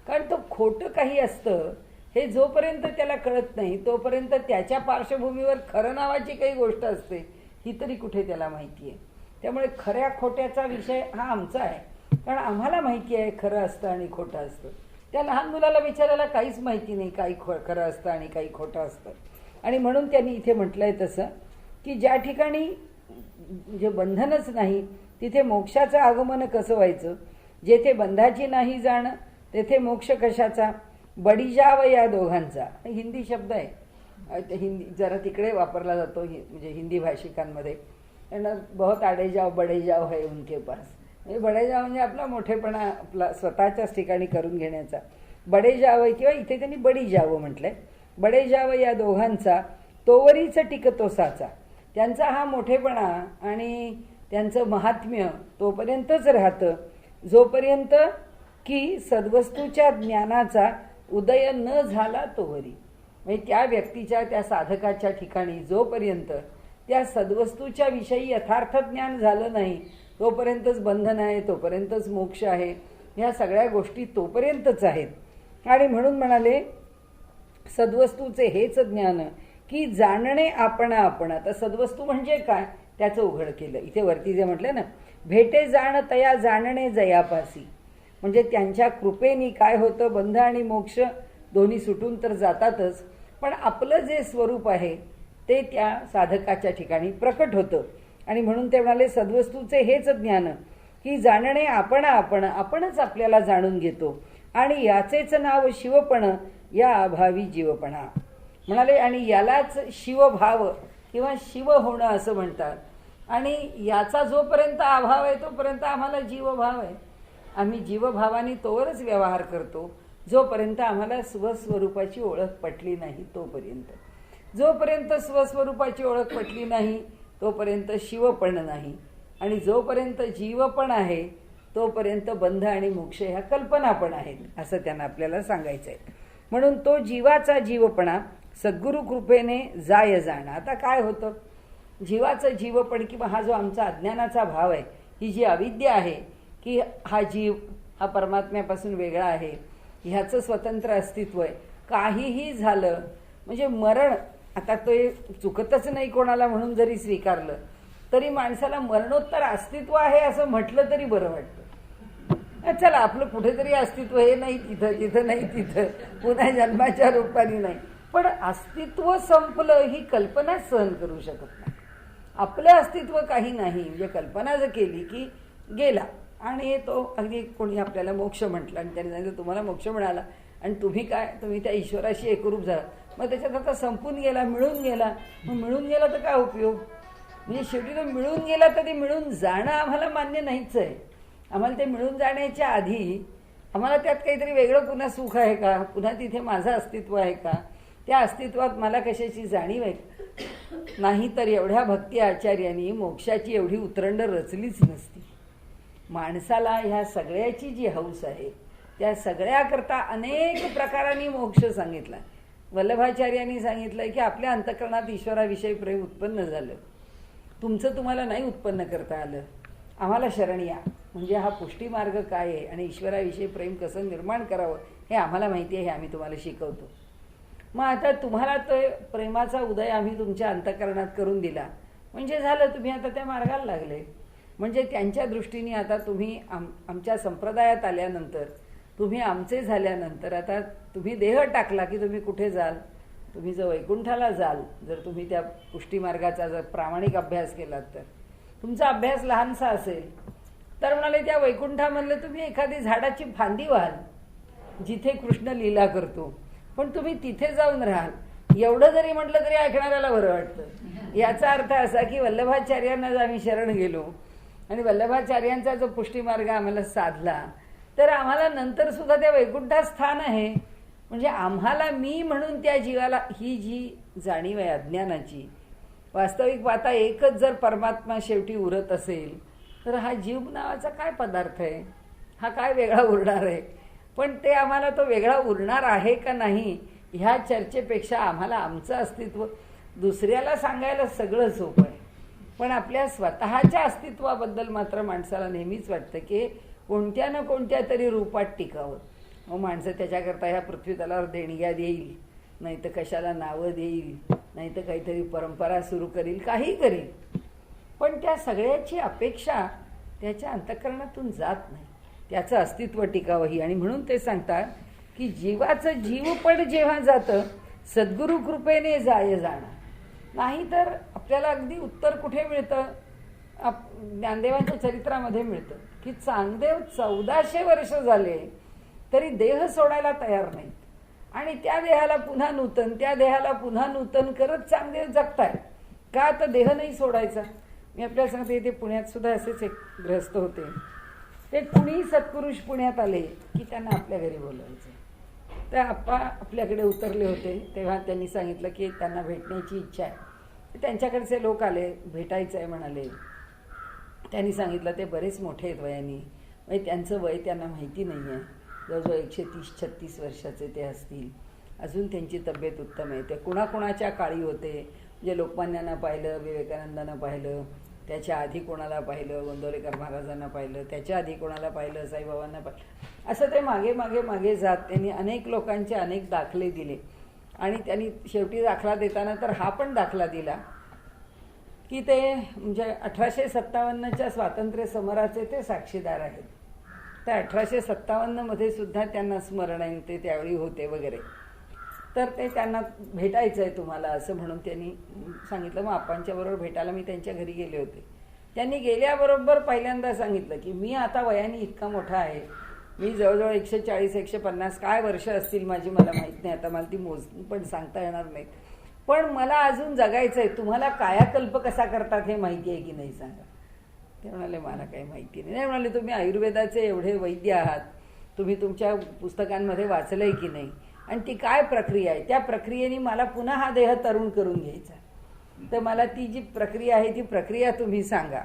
S1: कारण तो खोटं काही असतं हे जोपर्यंत त्याला कळत नाही तोपर्यंत त्याच्या पार्श्वभूमीवर खरं नावाची काही गोष्ट असते ही तरी कुठे त्याला माहिती आहे. त्यामुळे खऱ्या खोट्याचा विषय हा आमचा आहे, कारण आम्हाला माहिती आहे खरं असतं आणि खोटं असतं. त्या लहान मुलाला बिचारायला काहीच माहिती नाही काही खरं असतं आणि काही खोटं असतं. आणि म्हणून त्यांनी इथे म्हटलंय तसं की ज्या ठिकाणी जे बंधनच नाही तिथे मोक्षाचं आगमन कसं व्हायचं. जेथे बंधाची नाही जाण तेथे मोक्ष कशाचा. बडीजाव या दोघांचा हिंदी शब्द आहे, हिंदी जरा तिकडे वापरला जातो म्हणजे हिंदी भाषिकांमध्ये. बहुत आडे जाव बडे जाव है उनके पास. म्हणजे बडे जाव म्हणजे आपला मोठेपणा आपला स्वतःच्याच ठिकाणी करून घेण्याचा. बडे जाव किंवा इथे त्यांनी बडी जावं म्हटलंय. बडे जाव या दोघांचा तोवरीच टिकतो साचा. त्यांचा हा मोठेपणा आणि त्यांचं महात्म्य तोपर्यंतच राहतं जोपर्यंत की सद्वस्तूच्या ज्ञानाचा उदय न झाला तोवरी. म्हणजे त्या व्यक्तीच्या त्या साधकाच्या ठिकाणी जोपर्यंत त्या सद्वस्तूच्या विषयी यथार्थ ज्ञान झालं नाही तोपर्यंतच बंधन आहे, तोपर्यंतच मोक्ष आहे. ह्या सगळ्या गोष्टी तोपर्यंतच आहेत. आणि म्हणून म्हणाले सद्वस्तूचे हेच ज्ञान की जाणणे आपण आपण. आता सद्वस्तू म्हणजे काय त्याचं उघड केलं इथे वरती जे म्हटलं ना, भेटे जाण तया जाणणे जयापासी. म्हणजे त्यांच्या कृपेनी काय होतं, बंध आणि मोक्ष दोन्ही सुटून तर जातातच, पण आपलं जे स्वरूप आहे ते त्या साधकाच्या ठिकाणी प्रकट होतं. आणि म्हणून ते म्हणाले, सद्वस्तूचे हेच ज्ञान की जाणणे आपणच आपल्याला जाणून घेतो, आणि याचेच नाव शिवपण, या अभावी जीवपणा. म्हणाले, आणि यालाच शिवभाव किंवा शिव होणं असं म्हणतात. आणि याचा जोपर्यंत अभाव आहे तोपर्यंत आम्हाला जीवभाव आहे. आम्ही जीवभावाने तोवरच व्यवहार करतो जोपर्यंत आम्हाला स्वस्वरूपाची ओळख पटली नाही तोपर्यंत. जोपर्यंत स्वस्वरूपाची ओळख पटली नाही तोपर्यंत शिवपण नाही, आणि जोपर्यंत जीवपण आहे तोपर्यंत बंध आणि मोक्ष ह्या कल्पना पण आहेत, असं त्यांना आपल्याला सांगायचं आहे. म्हणून तो जीवाचा जीवपणा सद्गुरु कृपेने जाय जाणं. आता काय होतं, जीवाचं जीवपण किंवा हा जो आमचा अज्ञानाचा भाव आहे, ही जी अविद्या आहे की हा जीव हा परमात्म्यापासून वेगळा आहे, ह्याचं स्वतंत्र अस्तित्व आहे. काहीही झालं म्हणजे मरण, आता ते चुकतच नाही कोणाला म्हणून जरी स्वीकारलं तरी माणसाला मरणोत्तर अस्तित्व आहे असं म्हटलं तरी बरं वाटतं. चला आपलं कुठेतरी अस्तित्व हे नाही तिथं, तिथं नाही तिथं, पुन्हा जन्माच्या रूपाने नाही. पण अस्तित्व संपलं ही कल्पना सहन करू शकत नाही. आपलं अस्तित्व काही नाही म्हणजे कल्पना जर केली की गेला, आणि तो अगदी कोणी आपल्याला मोक्ष म्हटलं आणि त्याने सांगितलं तुम्हाला मोक्ष मिळाला आणि तुम्ही काय, तुम्ही त्या ईश्वराशी एकरूप झाला, मग त्याच्यात आता संपून गेला, मिळून गेला. मग मिळून गेला तर काय उपयोग? म्हणजे शेवटी तो मिळून गेला तर ते मिळून जाणं आम्हाला मान्य नाहीच आहे. आम्हाला ते मिळून जाण्याच्या आधी आम्हाला त्यात काहीतरी वेगळं पुन्हा सुख आहे का, पुन्हा तिथे माझं अस्तित्व आहे का, त्या अस्तित्वात मला कशाची जाणीव आहे? नाही तर एवढ्या भक्ती आचार्यांनी मोक्षाची एवढी उतरंड रचलीच नसती. माणसाला ह्या सगळ्याची जी हौस आहे त्या सगळ्याकरता अनेक प्रकारांनी मोक्ष सांगितला. वल्लभाचार्यांनी सांगितलंय की आपल्या अंतःकरणात ईश्वराविषयी प्रेम उत्पन्न झालं, तुमचं तुम्हाला नाही उत्पन्न करता आलं, आम्हाला शरण या. म्हणजे हा पुष्टी मार्ग काय आहे आणि ईश्वराविषयी प्रेम कसं निर्माण करावं हे आम्हाला माहिती आहे, हे आम्ही तुम्हाला शिकवतो. मग आता तुम्हाला तो प्रेमाचा उदय आम्ही तुमच्या अंतःकरणात करून दिला म्हणजे झालं, तुम्ही आता त्या मार्गाला लागले. म्हणजे त्यांच्या दृष्टीने आता तुम्ही आमच्या संप्रदायात आल्यानंतर, तुम्ही आमचे झाल्यानंतर, आता तुम्ही देह टाकला की तुम्ही कुठे जाल? तुम्ही जर वैकुंठाला जाल. जर तुम्ही त्या पुष्टी मार्गाचा जर प्रामाणिक अभ्यास केलात तर. तुमचा अभ्यास लहानसा असेल तर म्हणाले त्या वैकुंठामधले तुम्ही एखादी झाडाची फांदी व्हाल जिथे कृष्ण लीला करतो, पण तुम्ही तिथे जाऊन राहाल. एवढं जरी म्हटलं तरी ऐकणाऱ्याला बरं वाटतं. याचा अर्थ असा की वल्लभाचार्यांना जर आम्ही शरण गेलो आणि वल्लभाचार्यांचा जो पुष्टी मार्ग आम्हाला साधला तर आम्हाला नंतर सुद्धा त्या वैकुंठात स्थान आहे. म्हणजे आम्हाला मी म्हणून त्या जीवाला ही जी जाणीव आहे अज्ञानाची, वास्तविक पाहता एकच जर परमात्मा शेवटी उरत असेल तर हा जीव नावाचा काय पदार्थ आहे, हा काय वेगळा उरणार आहे? पण ते आम्हाला तो वेगळा उरणार आहे का नाही ह्या चर्चेपेक्षा आम्हाला आमचं अस्तित्व दुसऱ्याला सांगायला सगळं सोपं आहे, पण आपल्या स्वतःच्या अस्तित्वाबद्दल मात्र माणसाला नेहमीच वाटतं की कोणत्या ना कोणत्या तरी रूपात टिकावं. मग माणसं त्याच्याकरता ह्या पृथ्वी तलावर देणग्या देईल, नाही तर कशाला नावं देईल, नाही तर काहीतरी परंपरा सुरू करील, काही करील, पण त्या सगळ्याची अपेक्षा त्याच्या अंतःकरणातून जात नाही. त्याचं अस्तित्व टिकावं ही. आणि म्हणून ते सांगतात की जीवाचं जीवपण जेव्हा जातं सद्गुरु कृपेने जाय जाणं. नाही तर आपल्याला अगदी उत्तर कुठे मिळतं? ज्ञानदेवांच्या चरित्रामध्ये मिळतं की चांगदेव 1400 वर्ष झाले तरी देह सोडायला तयार नाहीत, आणि त्या देहाला पुन्हा नूतन, त्या देहाला पुन्हा नूतन करत चांगदेव जगताय. का तर देह नाही सोडायचा. मी आपल्याला सांगते, इथे पुण्यात सुद्धा असेच एक ग्रस्त होते. ते कुणी सत्पुरुष पुण्यात आले की त्यांना आपल्या घरी बोलवायचे. तर आप्पा आपल्याकडे उतरले होते तेव्हा त्यांनी सांगितलं की त्यांना भेटण्याची इच्छा आहे. त्यांच्याकडचे लोक आले, भेटायचं आहे म्हणाले. त्यांनी सांगितलं ते बरेच मोठे आहेत वयाने, म्हणजे त्यांचं वय त्यांना माहिती नाही आहे, जवळजवळ 130-36 वर्षाचे ते असतील. अजून त्यांची तब्येत उत्तम आहे. ते कुणाकुणाच्या काळी होते, म्हणजे लोकमान्यांना पाहिलं, विवेकानंदांना पाहिलं, त्याच्या आधी कोणाला पाहिलं, गोंदवलेकर महाराजांना पाहिलं, त्याच्या आधी कोणाला पाहिलं, साईबाबांना पाहिलं, असं ते मागे मागे मागे जात त्यांनी अनेक लोकांचे अनेक दाखले दिले. आणि त्यांनी शेवटी दाखला देताना तर हा पण दाखला दिला की ते म्हणजे 1857च्या स्वातंत्र्य समराचे ते साक्षीदार आहेत. त्या 1857 मध्ये सुद्धा त्यांना स्मरण आहे, ते त्यावेळी होते वगैरे. तर ते त्यांना भेटायचं आहे तुम्हाला असं म्हणून त्यांनी सांगितलं. मग आप्पांच्या बरोबर भेटायला मी त्यांच्या घरी गेले होते. त्यांनी गेल्याबरोबर पहिल्यांदा सांगितलं की मी आता वयाने इतका मोठा आहे, मी जवळजवळ 140-150 काय वर्ष असतील माझी मला माहीत नाही, आता मला ती मोजून पण सांगता येणार नाही, पण मला अजून जगायचं आहे, तुम्हाला कायाकल्प कसा करतात हे माहिती आहे की नाही सांगा. ते म्हणाले मला काही माहिती नाही. नाही म्हणाले तुम्ही आयुर्वेदाचे एवढे वैद्य आहात, तुम्ही तुमच्या पुस्तकांमध्ये वाचलंय की नाही, आणि ती काय प्रक्रिया आहे, त्या प्रक्रियेने मला पुन्हा हा देह तरुण करून घ्यायचा, तर मला ती जी प्रक्रिया आहे ती प्रक्रिया तुम्ही सांगा.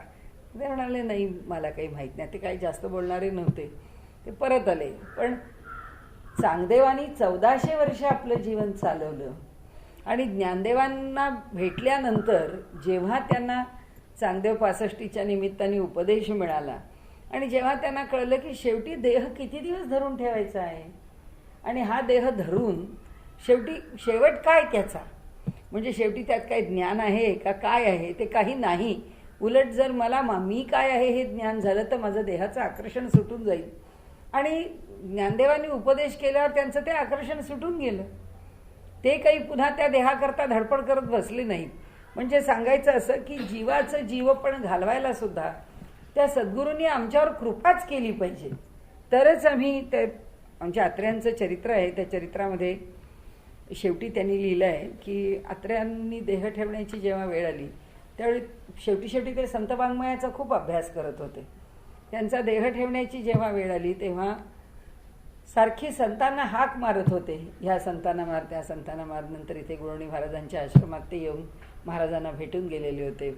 S1: ते म्हणाले नाही मला काही माहीत नाही. ते काही जास्त बोलणारे नव्हते. ते परत आले. पण चांगदेवांनी 1400 वर्ष आपलं जीवन चालवलं आणि ज्ञानदेवांना भेटल्यानंतर जेव्हा त्यांना चांगदेव 65च्या निमित्ताने उपदेश मिळाला आणि जेव्हा त्यांना कळलं की शेवटी देह किती दिवस धरून ठेवायचा आहे आणि हा देह धरून शेवट काय त्याचा, म्हणजे शेवटी त्यात काही ज्ञान आहे का काय आहे ते काही नाही, उलट जर मला मी काय आहे हे ज्ञान झालं तर माझं देहाचं आकर्षण सुटून जाईल. आणि ज्ञानदेवांनी उपदेश केल्यावर त्यांचं ते आकर्षण सुटून गेलं. ते काही पुन्हा त्या देहाकरता धडपड करत बसले नाहीत. म्हणजे सांगायचं असं की जीवाचं जीवपण घालवायला सुद्धा त्या सद्गुरूंनी आमच्यावर कृपाच केली पाहिजे, तरच आम्ही ते. आमच्या आत्र्यांचं चरित्र आहे, त्या चरित्रामध्ये शेवटी त्यांनी लिहिलं आहे की आत्र्यांनी देह ठेवण्याची जेव्हा वेळ आली त्यावेळी शेवटी ते संत वाङ्मयाचा खूप अभ्यास करत होते. त्यांचा देह ठेवण्याची जेव्हा वेळ आली तेव्हा सारखी संतांना हाक मारत होते, ह्या संतांना मार त्या संतांना मार. नंतर इथे गुरुणी महाराजांच्या आश्रमात ते येऊन महाराजांना भेटून गेलेले होते.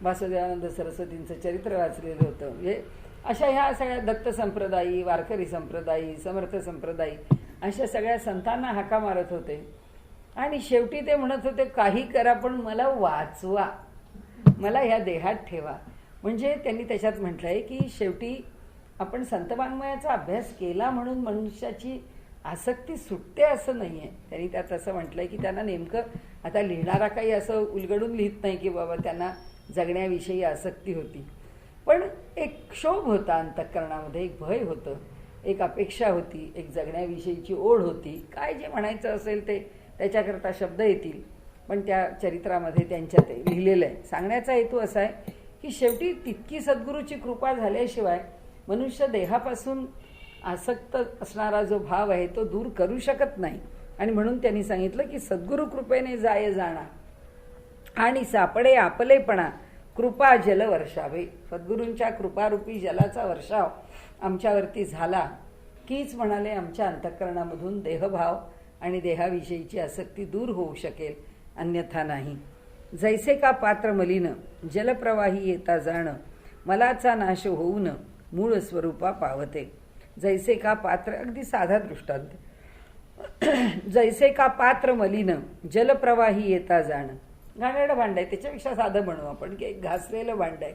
S1: वासुदेवानंद सरस्वतींचं चरित्र वाचलेलं होतं. म्हणजे अशा ह्या सगळ्या दत्त संप्रदायी, वारकरी संप्रदायी, समर्थ संप्रदायी अशा सगळ्या संतांना हाका मारत होते. आणि शेवटी ते म्हणत होते काही करा पण मला वाचवा, मला ह्या देहात ठेवा. म्हणजे त्यांनी त्याच्यात म्हटलंय की शेवटी आपण संत वाङ्मयाचा अभ्यास केला म्हणून मनुष्याची आसक्ती सुटते असं नाही आहे. त्यांनी त्यात असं म्हटलंय की त्यांना नेमकं आता लिहिणारा काही असं उलगडून लिहित नाही की बाबा त्यांना जगण्याविषयी आसक्ती होती, पण एक क्षोभ होता अंतःकरणामध्ये, एक भय होतं, एक अपेक्षा होती, एक जगण्याविषयीची ओढ होती. काय जे म्हणायचं असेल ते त्याच्याकरता शब्द येतील, पण त्या चरित्रामध्ये त्यांच्या ते लिहिलेलं आहे. सांगण्याचा हेतू असा आहे की शेवटी तितकी सद्गुरूची कृपा झाल्याशिवाय मनुष्य देहापासून आसक्त असणारा जो भाव आहे तो दूर करू शकत नाही. आणि म्हणून त्यांनी सांगितलं की सद्गुरु कृपेने जाय जाणा आणि सापडे आपलेपणा कृपा जल वर्षावे. सद्गुरूंच्या कृपारूपी जलाचा वर्षाव आमच्यावरती झाला कीच म्हणाले आमच्या अंतःकरणामधून देहभाव आणि देहाविषयीची आसक्ती दूर होऊ शकेल, अन्यथा नाही. जैसे का पात्र मलिन जलप्रवाही येता जाण मलाचा नाश होऊन मूळ स्वरूपा पावते. जैसे का पात्र, अगदी साधा दृष्टांत, जैसे का पात्र मलिन जलप्रवाही येता जाण. घाणेरडं भांड आहे, त्याच्यापेक्षा साधं म्हणू आपण की एक घासलेलं भांड आहे,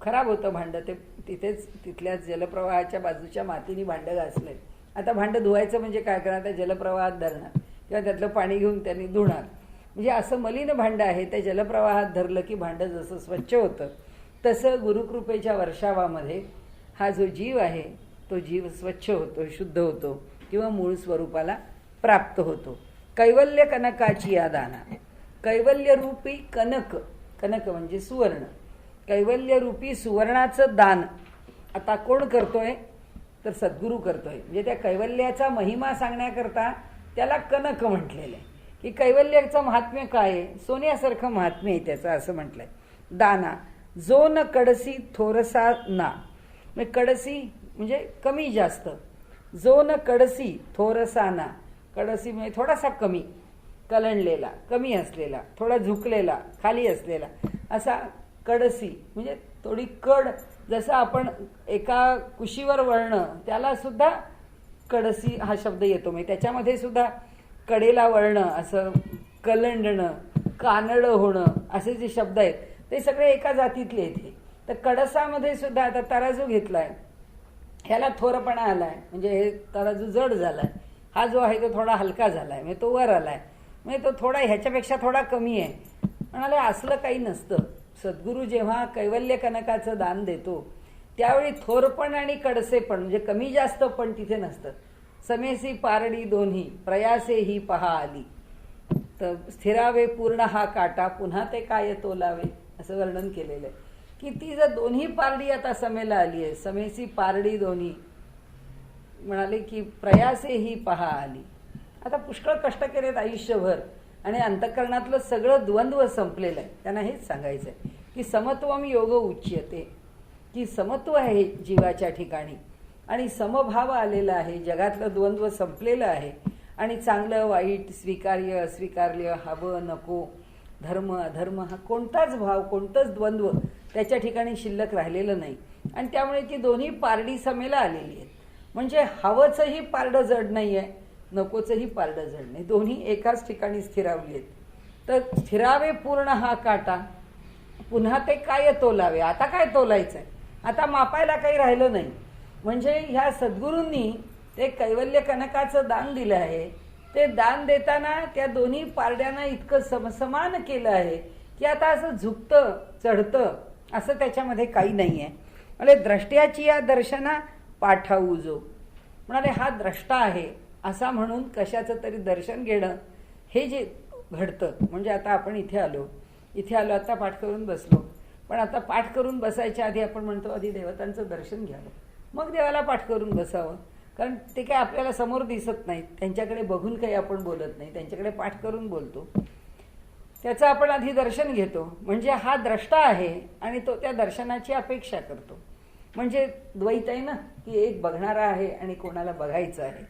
S1: खराब होतं भांड, ते तिथल्या जलप्रवाहाच्या बाजूच्या मातीने भांड घासलंय. आता भांड धुवायचं म्हणजे काय करणार, त्या जलप्रवाहात धरणार किंवा त्यातलं पाणी घेऊन त्यांनी धुणार. म्हणजे असं मलिन भांड आहे, त्या जलप्रवाहात धरलं की भांड जसं स्वच्छ होतं तसं गुरुकृपेच्या वर्षावामध्ये हा जो जीव आहे तो जीव स्वच्छ होतो, शुद्ध होतो किंवा मूळ स्वरूपाला प्राप्त होतो. कैवल्य कनकाची या दाना. कैवल्य रूपी कनक, कनक म्हणजे सुवर्ण, कैवल्य रूपी सुवर्णाचं दान आता कोण करतोय तर सद्गुरू करतोय. म्हणजे त्या कैवल्याचा महिमा सांगण्याकरता त्याला कनक म्हटलेलं आहे की कैवल्याचं महात्म्य काय आहे, सोन्यासारखं महात्म्य आहे त्याचं, असं म्हटलंय. दाना जो न कडसी थोरसा ना, म्हणजे कडसी म्हणजे कमी जास्त, जो न कडसी थोरसा ना, कडसी म्हणजे थोडासा कमी, कलंडलेला, कमी असलेला, थोडा झुकलेला, खाली असलेला, असा कडसी म्हणजे थोडी कड. जसं आपण एका कुशीवर वळणं त्याला सुद्धा कडसी हा शब्द येतो. म्हणजे त्याच्यामध्ये सुद्धा कडेला वळणं, असं कलंडणं, कानड होणं असे जे शब्द आहेत ते सगळे एका जातीतले आहेत. तर कडसामध्ये सुद्धा आता तराजू घेतलाय, ह्याला थोरपणा आलाय, म्हणजे हे तराजू जड झालाय, हा जो आहे तो थोडा हलका झालाय, म्हणजे तो वर आलाय, म्हणजे तो थोडा ह्याच्यापेक्षा थोडा कमी आहे. म्हणाले असलं काही नसतं. सद्गुरू जेव्हा कैवल्य कनकाचं दान देतो त्यावेळी थोरपण आणि कडसेपण म्हणजे कमी जास्त पण तिथे नसतं. समेसी पारडी दोन्ही प्रयासे ही पहा आली. तर स्थिरावे पूर्ण हा काटा पुन्हा ते काय तोलावे असं वर्णन केलेलं आहे की ती जर दोन्ही पारडी आता समेला आली आहे, समेसी पारडी दोन्ही म्हणाले की प्रयासे ही पहा आली. आता पुष्कळ कष्ट केलेत आयुष्यभर आणि अंतःकरणातलं सगळं द्वंद्व संपलेलं आहे. त्यांना हेच सांगायचं आहे की समत्वम योग उच्यते, की समत्व आहे जीवाच्या ठिकाणी आणि समभाव आलेला आहे. जगातलं द्वंद्व संपलेलं आहे आणि चांगलं वाईट, स्वीकार्य अस्वीकार्य, हवं नको, धर्म अधर्म हा कोणताच भाव, कोणतंच द्वंद्व त्याच्या ठिकाणी शिल्लक राहिलेलं नाही. आणि त्यामुळे ती दोन्ही पारडी समेला आलेली आहेत. म्हणजे हवंचंही पारडं जड नाही आहे, नकोचंही पारडं जड नाही, दोन्ही एकाच ठिकाणी स्थिरावली आहेत. तर स्थिरावे पूर्ण हा काटा पुन्हा ते काय तोलावे. आता काय तोलायचं आहे, आता मापायला काही राहिलं नाही. म्हणजे ह्या सद्गुरूंनी ते कैवल्य कनकाचं दान दिलं आहे. ते दान देताना त्या दोन्ही पारड्यांना इतकं समसमान केलं आहे की आता असं झुकतं चढतं असं त्याच्यामध्ये काही नाही आहे. म्हणजे द्रष्ट्याची या दर्शना पाठाऊ जो म्हणाले हा द्रष्टा आहे असा म्हणून कशाचं तरी दर्शन घेणं हे जे घडतं. म्हणजे आता आपण इथे आलो आता पाठ करून बसलो, पण आता पाठ करून बसायच्या आधी आपण म्हणतो आधी देवतांचं दर्शन घ्यावं, मग देवाला पाठ करून बसावं. कारण ते काय आपल्याला समोर दिसत नाहीत, त्यांच्याकडे बघून काही आपण बोलत नाही, त्यांच्याकडे पाठ करून बोलतो. त्याचं आपण आधी दर्शन घेतो. म्हणजे हा द्रष्टा आहे आणि तो त्या दर्शनाची अपेक्षा करतो. म्हणजे द्वैत आहे ना, की एक बघणारा आहे आणि कोणाला बघायचं आहे.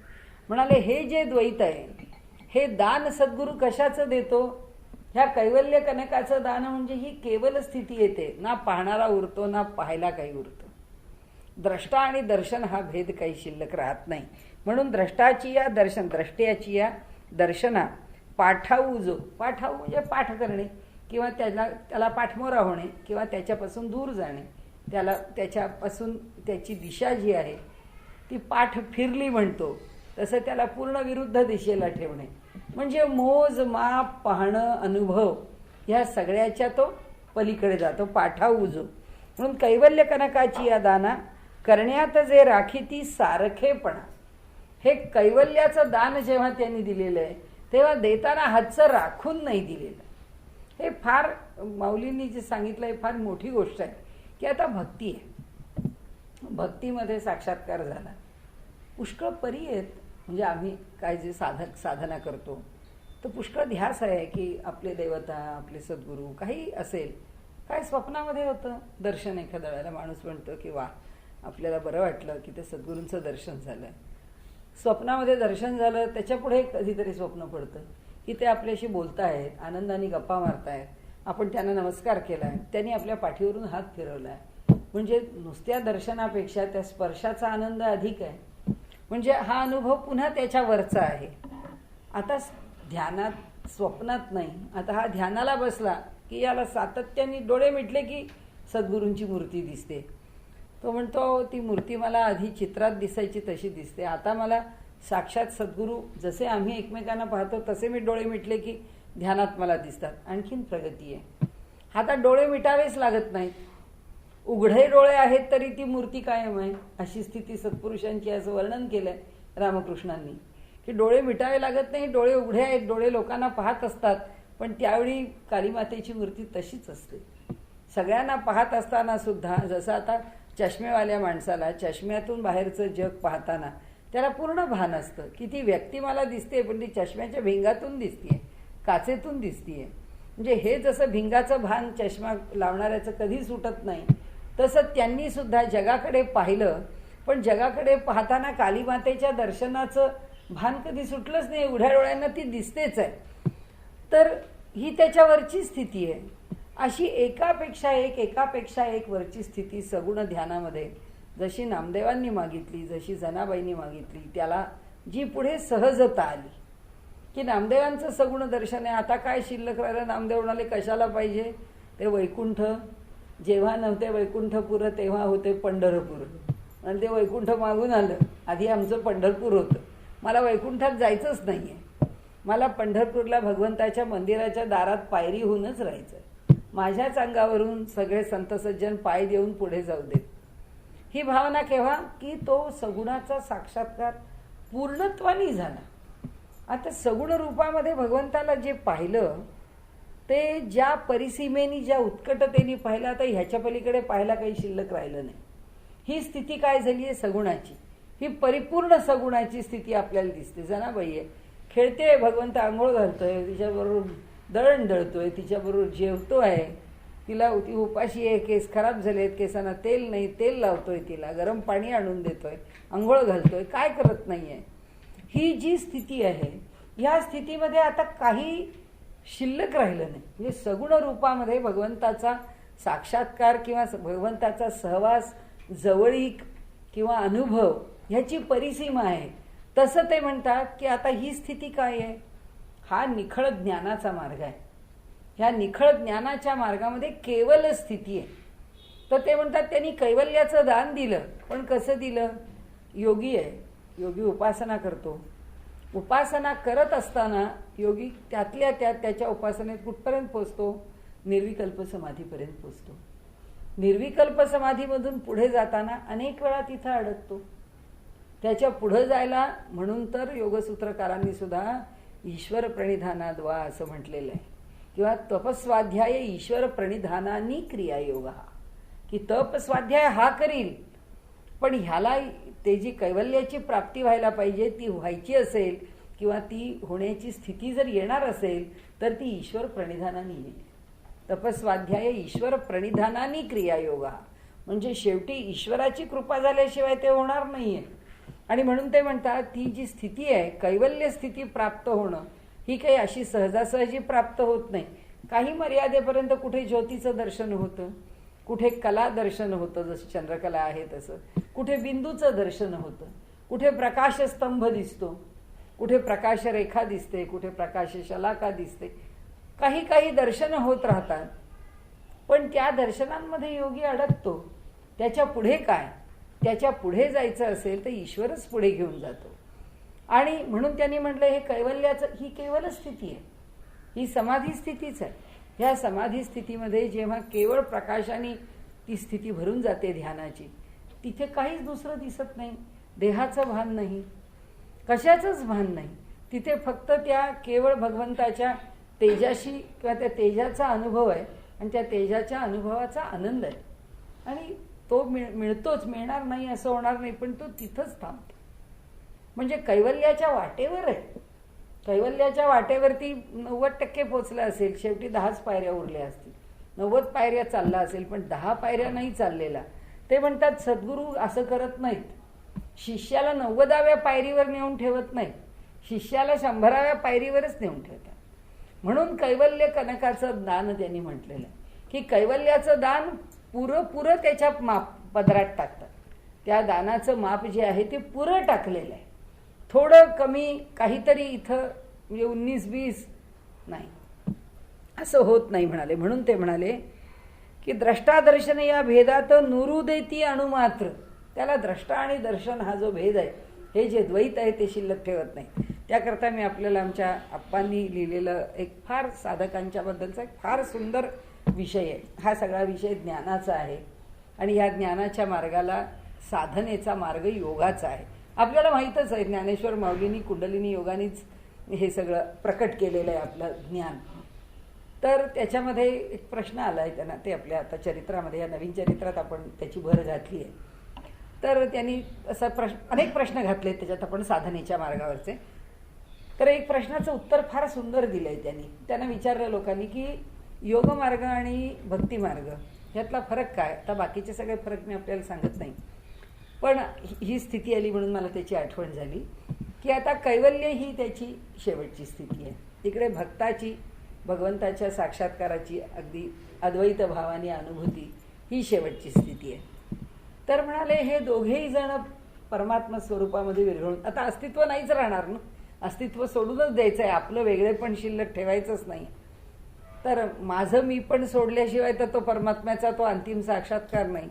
S1: म्हणाले हे जे द्वैत आहे हे दान सद्गुरू कशाचं देतो, ह्या कैवल्य कनकाचं दान म्हणजे ही केवल स्थिती येते, ना पाहणारा उरतो ना पाहायला काही उरतं. द्रष्टा आणि दर्शन हा भेद काही शिल्लक राहत नाही. म्हणून द्रष्टाची या दर्शन, द्रष्ट्याची या दर्शना पाठाऊ जो, पाठाऊ म्हणजे पाठ करणे किंवा त्याला पाठमोरा होणे किंवा त्याच्यापासून दूर जाणे, त्याच्यापासून त्याची दिशा जी आहे ती पाठ फिरली म्हणतो तसं त्याला पूर्ण विरुद्ध दिशेला ठेवणे. म्हणजे मोज माप पाहणं अनुभव ह्या सगळ्याच्या तो पलीकडे जातो, पाठाऊ जो. म्हणून कैवल्य कनकाची या दाना करण्यात जे राखी ती सारखेपणा. हे कैवल्याचं दान जेव्हा त्यांनी दिलेलं आहे तेव्हा देताना हातचं राखून नाही दिलेलं. हे फार माऊलींनी जे सांगितलं हे फार मोठी गोष्ट आहे की आता भक्ती आहे, भक्तीमध्ये साक्षात्कार झाला. पुष्कळ परी आहेत. म्हणजे आम्ही काय जे साधना करतो तर पुष्कळ ध्यास आहे की आपले देवता, आपले सद्गुरू काही असेल. काय स्वप्नामध्ये होतं दर्शन, एखाद्या वेळेला माणूस म्हणतो की वा आपल्याला बरं वाटलं की ते सद्गुरूंचं दर्शन झालं. स्वप्नामध्ये दर्शन झालं, त्याच्या पुढे कधीतरी स्वप्न पडतं की ते आपल्याशी बोलतायत, आनंदाने गप्पा मारतायत, आपण त्यांना नमस्कार केलाय, त्यांनी आपल्या पाठीवरून हात फिरवलाय. म्हणजे नुसत्या दर्शनापेक्षा त्या स्पर्शाचा आनंद अधिक आहे. म्हणजे हा अनुभव पुन्हा त्याच्यावरचा आहे. आता ध्यानात, स्वप्नात नाही, आता हा ध्यानाला बसला की याला सातत्याने डोळे मिटले की सद्गुरूंची मूर्ती दिसते. तो म्हणतो ती मूर्ती मला आधी चित्रात दिसायची तशी दिसते, आता मला साक्षात सद्गुरू जसे आम्ही एकमेकांना पाहतो तसे मी डोळे मिटले की ध्यानात मला दिसतात. आणखीन प्रगती आहे. आता डोळे मिटावेच लागत नाहीत, उघडे डोळे आहेत तरी ती मूर्ती कायम आहे. अशी स्थिती सत्पुरुषांची असं वर्णन केलंय रामकृष्णांनी की डोळे मिटावे लागत नाही, डोळे उघडे आहेत, डोळे लोकांना पाहत असतात, पण त्यावेळी कालीमातेची मूर्ती तशीच असते. सगळ्यांना पाहत असताना सुद्धा, जसं आता चष्मेवाल्या माणसाला चष्म्यातून बाहेरचं जग पाहताना त्याला पूर्ण भान असतं की ती व्यक्ती मला दिसते पण ती चष्म्याच्या भिंगातून दिसतीये, काचेतून दिसतीये. म्हणजे हे जसं भिंगाचं भान चष्मा लावणाऱ्याचं कधी सुटत नाही तसं त्यांनी सुद्धा जगाकडे पाहिलं, पण जगाकडे पाहताना कालीमातेच्या दर्शनाचं भान कधी सुटलंच नाही. उघड्या डोळ्यांना ती दिसतेच आहे. तर ही त्याच्यावरची स्थिती आहे. अशी एकापेक्षा एक वरची स्थिती सगुण ध्यानामध्ये जशी नामदेवांनी मागितली, जशी जनाबाईंनी मागितली, त्याला जी पुढे सहजता आली की नामदेवांचं सगुण दर्शन आहे. आता काय शिल्लक राहिलं, नामदेव म्हणाले कशाला पाहिजे ते वैकुंठ. जेव्हा नव्हते वैकुंठपुर तेव्हा होते पंढरपूर. आणि ते वैकुंठ मागून आलं, आधी आमचं पंढरपूर होतं. मला वैकुंठात जायचंच नाहीये, मला पंढरपूरला भगवंताच्या मंदिराच्या दारात पायरी होऊनच राहायचं. माझ्याच अंगावरून सगळे संत सज्जन पाय देऊन पुढे जाऊ देत. ही भावना केव्हा की तो सगुणाचा साक्षात्कार पूर्णत्वानी झाला. आता सगुण रूपामध्ये भगवंताला जे पाहिलं ते ज्या परिसीमेनी, ज्या उत्कटतेने पाहिलं, आता ह्याच्या पलीकडे पाहायला काही शिल्लक राहिलं नाही. ही स्थिती काय झाली आहे सगुणाची, ही परिपूर्ण सगुणाची स्थिती आपल्याला दिसते. जनाबाई आहे, खेळते, भगवंत आंघोळ घालतोय, तिच्याबरोबर दळण दळतोय, तिच्याबरोबर जेवतो आहे, तिला ती उपाशी आहे, केस खराब झालेत, केसांना तेल नाही, तेल लावतोय, तिला गरम पाणी आणून देतोय, आंघोळ घालतोय, काय करत नाहीये. ही जी स्थिती आहे, ह्या स्थितीमध्ये आता काही शिल्लक राहिलं नाही. म्हणजे सगुण रूपामध्ये भगवंताचा साक्षात्कार किंवा भगवंताचा सहवास, जवळीक किंवा अनुभव ह्याची परिसीमा आहे. तसं ते म्हणतात की आता ही स्थिती काय आहे, हा निखळ ज्ञानाचा मार्ग आहे. ह्या निखळ ज्ञानाच्या मार्गामध्ये केवल स्थिती आहे. तर ते म्हणतात त्यांनी कैवल्याचं दान दिलं, पण कसं दिलं. योगी आहे, योगी उपासना करतो, उपासना करत असताना योगी त्यातल्या त्यात त्याच्या उपासनेत कुठपर्यंत पोचतो, निर्विकल्प समाधीपर्यंत पोचतो. निर्विकल्प समाधीमधून पुढे जाताना अनेक वेळा तिथं अडकतो. त्याच्या पुढे जायला म्हणून तर योगसूत्रकारांनी सुद्धा ईश्वर प्रणिधानाद्वा असं म्हटलेलं आहे, किंवा तपस्वाध्याय ईश्वर प्रणिधानानी क्रियायोग, की तपस्वाध्याय हा करील, पण ह्याला ते जी कैवल्याची प्राप्ती व्हायला पाहिजे ती व्हायची असेल किंवा ती होण्याची स्थिती जर येणार असेल तर ती ईश्वर प्रणिधानानी येईल. तपस्वाध्याय ईश्वर प्रणिधानानी क्रियायोग, म्हणजे शेवटी ईश्वराची कृपा झाल्याशिवाय ते होणार नाहीये. आणि म्हणून ते म्हणतात ती जी स्थिती आहे, कैवल्य स्थिती प्राप्त होणं, ही काही अशी सहजासहजी प्राप्त होत नाही. काही मर्यादेपर्यंत कुठे ज्योतीचं दर्शन होतं, कुठे कला दर्शन होतं, जसं चंद्रकला आहे तसं, कुठे बिंदूचं दर्शन होतं, कुठे प्रकाशस्तंभ दिसतो, कुठे प्रकाशरेखा दिसते, कुठे प्रकाशशलाका दिसते. काही काही दर्शनं होत राहतात, पण त्या दर्शनांमध्ये योगी अडकतो. त्याच्या पुढे काय, त्याच्या पुढे जायचं असेल तर ईश्वरच पुढे घेऊन जातो. आणि म्हणून त्यांनी म्हटलं हे कैवल्याचं, ही केवल स्थिती आहे, ही समाधी स्थितीच आहे. ह्या समाधी स्थितीमध्ये जेव्हा केवळ प्रकाशाने ती स्थिती भरून जाते ध्यानाची, तिथे काहीच दुसरं दिसत नाही, देहाचं भान नाही, कशाचंच भान नाही. तिथे फक्त त्या केवळ भगवंताच्या तेजाशी किंवा त्या तेजाचा अनुभव आहे आणि त्या तेजाच्या अनुभवाचा आनंद आहे. आणि तो मिळतोच, मिळणार नाही असं होणार नाही, पण तो तिथंच थांबतो. म्हणजे कैवल्याच्या वाटेवर आहे. कैवल्याच्या वाटेवरती 90% पोचला असेल, शेवटी 10च पायऱ्या उरल्या असतील, 90 पायऱ्या चालला असेल, पण 10 पायऱ्या नाही चाललेला. ते म्हणतात सद्गुरू असं करत नाहीत, शिष्याला 90व्या पायरीवर नेऊन ठेवत नाहीत, शिष्याला 100व्या पायरीवरच नेऊन ठेवतात. म्हणून कैवल्य कनकाचं दान त्यांनी म्हटलेलं आहे, की कैवल्याचं दान पुरं त्याच्या पदरात टाकतात. त्या दानाचं माप जे आहे ते पुरं टाकलेलं आहे. थोडं कमी काहीतरी इथं म्हणजे 19-20 नाही, असं होत नाही म्हणाले. म्हणून ते म्हणाले की द्रष्टादर्शन या भेदात नुरू देती अणुमात्र. त्याला द्रष्टा आणि दर्शन हा जो भेद आहे, हे जे द्वैत आहे ते शिल्लक ठेवत नाही. त्याकरता मी आपल्याला आमच्या आप्पांनी लिहिलेलं एक फार साधकांच्या बद्दलचा एक फार सुंदर विषय आहे. हा सगळा विषय ज्ञानाचा आहे आणि या ज्ञानाच्या मार्गाला साधनेचा मार्ग योगाचा आहे. आपल्याला माहीतच आहे, ज्ञानेश्वर माऊलींनी कुंडलिनी योगानेच हे सगळं प्रकट केलेलं आहे आपलं ज्ञान. तर त्याच्यामध्ये एक प्रश्न आला आहे त्यांना, ते आपल्या आता चरित्रामध्ये, या नवीन चरित्रात आपण त्याची भर घातली आहे. तर त्यांनी असा अनेक प्रश्न घातले त्याच्यात आपण साधनेच्या मार्गावरचे. तर एक प्रश्नाचं उत्तर फार सुंदर दिलं आहे त्यांनी. त्यांना विचारलं लोकांनी की योगमार्ग आणि भक्तिमार्ग ह्यातला फरक काय. आता बाकीचे सगळे फरक मी आपल्याला सांगत नाही, पण ही स्थिती आली म्हणून मला त्याची आठवण झाली की आता कैवल्य ही त्याची शेवटची स्थिती आहे. इकडे भक्ताची, भगवंताच्या साक्षात्काराची अगदी अद्वैत भावाने अनुभूती ही शेवटची स्थिती आहे. तर म्हणाले हे दोघेही जण परमात्मा स्वरूपामध्ये विरघळून, आता अस्तित्व नाहीच राहणार ना, अस्तित्व सोडूनच द्यायचं आहे, आपलं वेगळे पण शिल्लक ठेवायचंच नाही. तर माझं मी पण सोडल्याशिवाय तर तो परमात्म्याचा तो अंतिम साक्षात्कार नाही.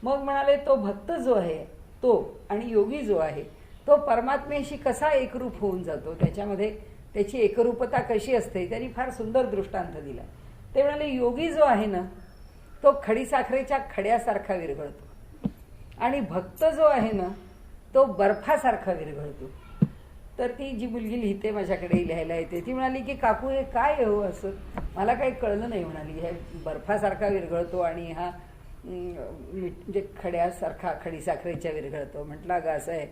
S1: मग म्हणाले तो भक्त जो आहे तो आणि योगी जो आहे तो परमात्म्याशी कसा एकरूप होऊन जातो, त्याच्यामध्ये त्याची एकरूपता कशी असते, त्यांनी फार सुंदर दृष्टांत दिला. ते म्हणाले योगी जो आहे ना तो खडीसाखरेच्या खड्यासारखा विरघळतो आणि भक्त जो आहे ना तो बर्फासारखा विरघळतो. तर ती जी मुलगी लिहिते माझ्याकडे लिहायला येते ती म्हणाली की काकू हे काय आहे हो असं, मला काही कळलं नाही म्हणाली. हे बर्फासारखा विरघळतो आणि हा म्हणजे खड्यासारखा खडीसाखरेच्या विरघळतो. म्हटलं अगं असं आहे,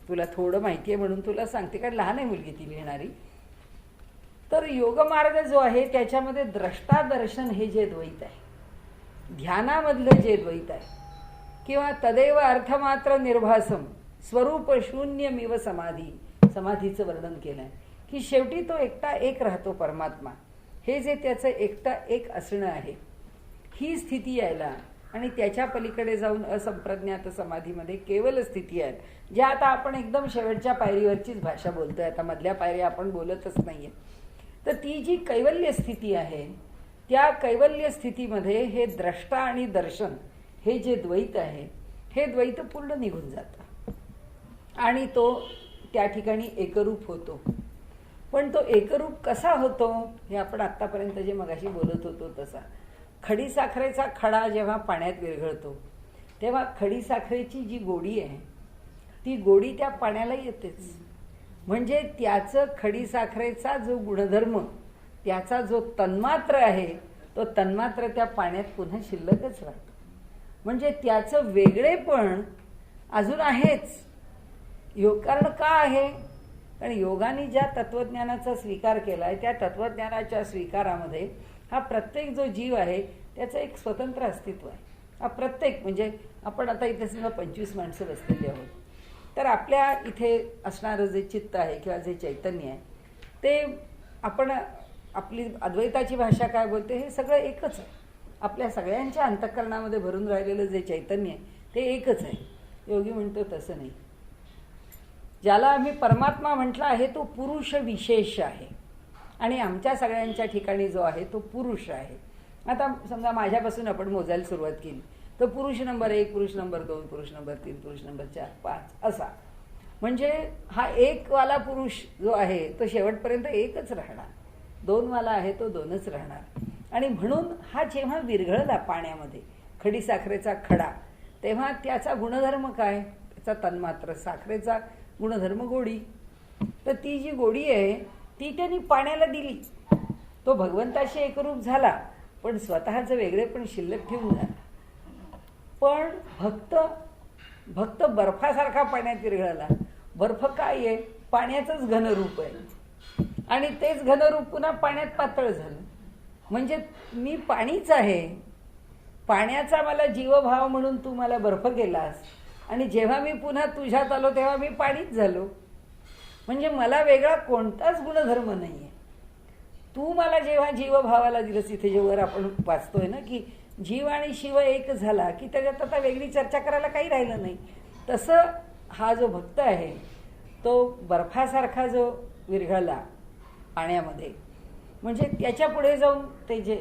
S1: तुला थोडं माहिती आहे म्हणून तुला सांगते, कारण लहान आहे मुलगी ती लिहिणारी. तर योगमार्ग जो आहे त्याच्यामध्ये द्रष्टादर्शन हे जे द्वैत आहे, ध्यानामधलं जे द्वैत आहे, किंवा तदैव अर्थमात्र निर्भासम स्वरूप शून्यमिव समाधी, समाधीचं वर्णन केलं आहे की शेवटी तो एकटा एक राहतो परमात्मा. हे जे त्याचं एकटा एक असणं आहे, ही स्थिती यायला आणि त्याच्या पलीकडे जाऊन असंप्रज्ञात समाधीमध्ये केवल स्थिती आहे, ज्या आता आपण एकदम शेवटच्या पायरीवरचीच भाषा बोलतोय, आता मधल्या पायरी आपण बोलतच नाहीये. तर ती जी कैवल्य स्थिती आहे, त्या कैवल्य स्थितीमध्ये हे द्रष्टा आणि दर्शन हे जे द्वैत आहे, हे द्वैत पूर्ण निघून जातं आणि तो त्या ठिकाणी एकरूप होतो. पण तो एकरूप कसा होतो हे आपण आत्तापर्यंत जे मगाशी बोलत होतो तसा. खडीसाखरेचा खडा जेव्हा पाण्यात विरघळतो तेव्हा खडीसाखरेची जी गोडी आहे ती गोडी त्या पाण्याला येतेच. म्हणजे त्याचं खडीसाखरेचा जो गुणधर्म, त्याचा जो तन्मात्र आहे, तो तन्मात्र त्या पाण्यात पुन्हा शिल्लकच राहतो. म्हणजे त्याचं वेगळेपण अजून आहेच. कारण का आहे? कारण योगाने ज्या तत्वज्ञानाचा स्वीकार केला आहे त्या तत्वज्ञानाच्या स्वीकारामध्ये हा प्रत्येक जो जीव आहे त्याचं एक स्वतंत्र अस्तित्व आहे. हा प्रत्येक, म्हणजे आपण आता इथे समजा 25 माणसं बसलेली आहोत, तर आपल्या इथे असणारं जे चित्त आहे किंवा जे चैतन्य आहे ते आपण, आपली अद्वैताची भाषा काय बोलते, हे सगळं एकच आहे. आपल्या सगळ्यांच्या अंतःकरणामध्ये भरून राहिलेलं जे चैतन्य आहे ते एकच आहे. योगी म्हणतो तसं नाही. ज्याला आम्ही परमात्मा म्हटला आहे तो पुरुष विशेष आहे आणि आमच्या सगळ्यांच्या ठिकाणी जो आहे तो पुरुष आहे. आता समजा माझ्यापासून आपण मोजायला सुरुवात केली तर पुरुष नंबर 1, पुरुष नंबर 2, पुरुष नंबर 3, पुरुष नंबर 4, 5 असा. म्हणजे हा एक वाला पुरुष जो आहे तो शेवटपर्यंत एकच राहणार, 2 वाला आहे तो 2च राहणार. आणि म्हणून हा जेव्हा विरघळला पाण्यामध्ये खडीसाखरेचा खडा, तेव्हा त्याचा गुणधर्म काय, त्याचा तन्मात्र साखरेचा गुणधर्म गोडी. तर ती जी गोडी आहे ती त्यांनी पाण्याला दिली, तो भगवंताशी एकरूप झाला, पण स्वतःचं वेगळेपण शिल्लक ठेवून झाला. पण भक्त बर्फासारखा पाण्यात विरघळला. बर्फ काय आहे? पाण्याचंच घनरूप आहे आणि तेच घनरूप पुन्हा पाण्यात पातळ झालं. म्हणजे मी पाणीच आहे, पाण्याचा मला जीवभाव म्हणून तू मला बर्फ केलास आणि जेव्हा मी पुन्हा तुझ्यात आलो तेव्हा मी पाणीच झालो. म्हणजे मला वेगळा कोणताच गुणधर्म नाही आहे. तू मला जेव्हा जीवभावाला दिलंस, इथे जे वर आपण वाचतोय ना की जीव आणि शिव एक झाला की त्याच्यात आता वेगळी चर्चा करायला काही राहिलं नाही. तसं हा जो भक्त आहे तो बर्फासारखा जो विरघळला पाण्यामध्ये, म्हणजे त्याच्या पुढे जाऊन ते जे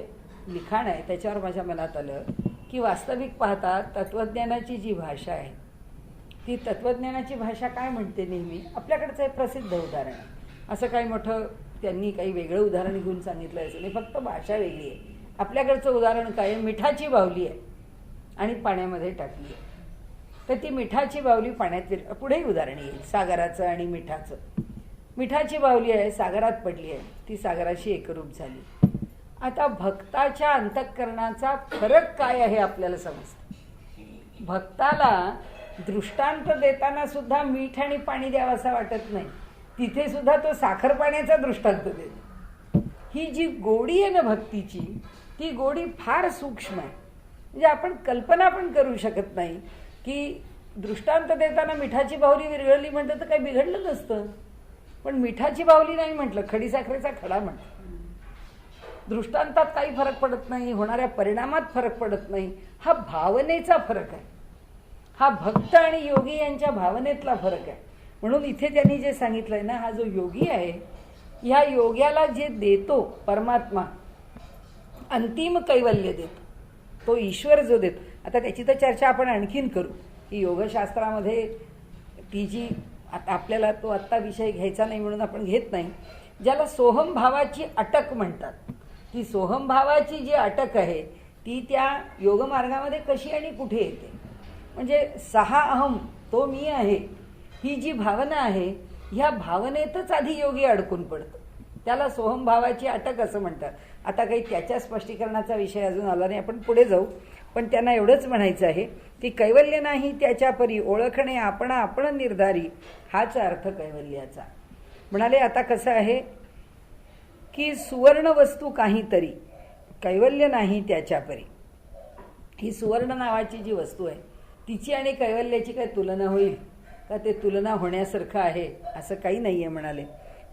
S1: लिखाण आहे त्याच्यावर माझ्या मनात आलं की वास्तविक पाहता तत्वज्ञानाची जी भाषा आहे ती तत्वज्ञानाची भाषा काय म्हणते नेहमी, आपल्याकडचं हे प्रसिद्ध उदाहरण आहे. असं काही मोठं त्यांनी काही वेगळं उदाहरण घेऊन सांगितलं असं नाही, फक्त भाषा वेगळी आहे. आपल्याकडचं उदाहरण काय आहे, मिठाची बाहुली आहे आणि पाण्यामध्ये टाकली आहे. तर ती मिठाची बाहुली पाण्यात पुढेही उदाहरण येईल सागराचं आणि मिठाचं. मिठाची बाहुली आहे, सागरात पडली आहे, ती सागराशी एकरूप झाली. आता भक्ताच्या अंतःकरणाचा फरक काय आहे आपल्याला समजतं. भक्ताला दृष्टांत देताना सुद्धा मीठ आणि पाणी द्यावं असं वाटत नाही, तिथे सुद्धा तो साखर पाण्याचा दृष्टांत देतो. ही जी गोडी आहे ना भक्तीची, ती गोडी फार सूक्ष्म आहे. म्हणजे आपण कल्पना पण करू शकत नाही की दृष्टांत देताना मिठाची बाहुली विरघळली म्हटलं तर काही बिघडलं नसतं, पण मिठाची बाहुली नाही म्हटलं, खडीसाखरेचा खडा म्हटलं. दृष्टांतात काही फरक पडत नाही, होणाऱ्या परिणामात फरक पडत नाही. हा भावनेचा फरक आहे, हा भक्त आणि योगी यांच्या भावनेतला फरक आहे. म्हणून इथे त्यांनी जे सांगितलंय ना, हा जो योगी आहे, ह्या योग्याला जे देतो परमात्मा, अंतिम कैवल्य देतो, तो ईश्वर जो देतो. आता त्याची तर चर्चा आपण आणखीन करू की योगशास्त्रामध्ये ती जी आता आपल्याला तो आत्ता विषय घ्यायचा नाही म्हणून आपण घेत नाही, ज्याला सोहम भावाची अटक म्हणतात. ती सोहम भावाची जी अटक आहे ती त्या योगमार्गामध्ये कशी आणि कुठे येते. म्हणजे 6 अहम, तो मी आहे, ही जी भावना आहे ह्या भावनेतच आधी योगी अडकून पडतो. त्याला सोहमभावाची अटक असं म्हणतात. आता काही त्याच्या स्पष्टीकरणाचा विषय अजून आला नाही, आपण पुढे जाऊ. पण त्यांना एवढंच म्हणायचं आहे की कैवल्य नाही त्याच्या परी, ओळखणे आपणा आपण निर्धारी, हाच अर्थ कैवल्याचा. म्हणाले आता कसं आहे की सुवर्ण वस्तू काहीतरी, कैवल्य नाही त्याच्या परी. ही सुवर्ण नावाची जी वस्तू आहे तिची आणि कैवल्याची काय तुलना होईल का? ते तुलना होण्यासारखं आहे असं काही नाहीये म्हणाले.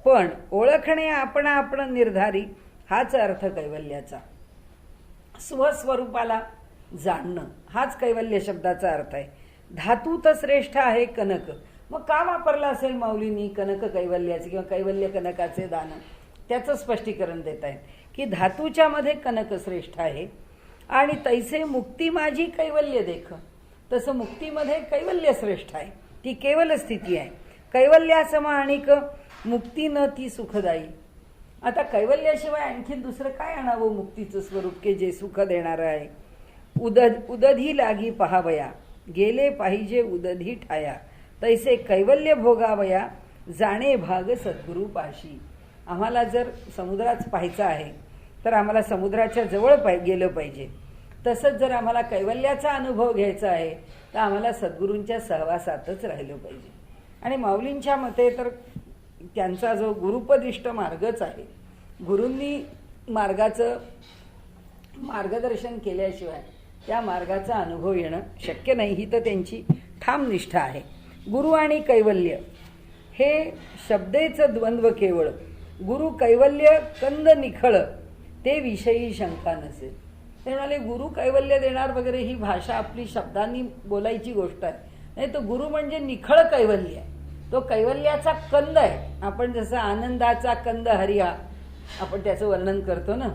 S1: पण ओळखणे आपणा आपण निर्धारी, हाच अर्थ कैवल्याचा. स्वस्वरूपाला जाणणं हाच कैवल्य शब्दाचा अर्थ आहे. धातूत श्रेष्ठ आहे कनक. मग का वापरला असेल माऊलींनी कनक कैवल्याचे किंवा कैवल्य कनकाचे दान? त्याचं स्पष्टीकरण देत आहेत की धातूच्या मध्ये कनक श्रेष्ठ आहे आणि तैसे मुक्ती माझी कैवल्य देख, तसं मुक्तीमध्ये कैवल्य श्रेष्ठ आहे. ती केवल स्थिती आहे. कैवल्यासम आणिक मुक्ती न ती सुखदायी. आता कैवल्याशिवाय आणखी दुसरं काय आणावं मुक्तीचं स्वरूप की जे सुख देणारं आहे? उदधी लागी पहावया, गेले पाहिजे उदधी ठाया, तैसे कैवल्य भोगावया, जाणे भाग सद्गुरु पाशी. आम्हाला जर समुद्राच पाहायचा आहे तर आम्हाला समुद्राच्या जवळ गेलं पाहिजे. तसंच जर आम्हाला कैवल्याचा अनुभव घ्यायचा आहे तर आम्हाला सद्गुरूंच्या सहवासातच राहिलं पाहिजे. आणि माऊलींच्या मते तर त्यांचा जो गुरुपदिष्ट मार्गच आहे, गुरूंनी मार्गाचं मार्गदर्शन केल्याशिवाय त्या मार्गाचा अनुभव येणं शक्य नाही, ही तर त्यांची ठाम निष्ठा आहे. गुरु आणि कैवल्य हे शब्देचं द्वंद्व केवळ. गुरु कैवल्य कंद निखळ, ते विषयी शंका नसेल. ते म्हणाले गुरु कैवल्य देणार वगैरे ही भाषा आपली शब्दांनी बोलायची गोष्ट आहे. नाही, तो गुरु म्हणजे निखळ कैवल्य आहे. तो कैवल्याचा कंद आहे. आपण जसं आनंदाचा कंद हरिहा आपण त्याचं वर्णन करतो ना,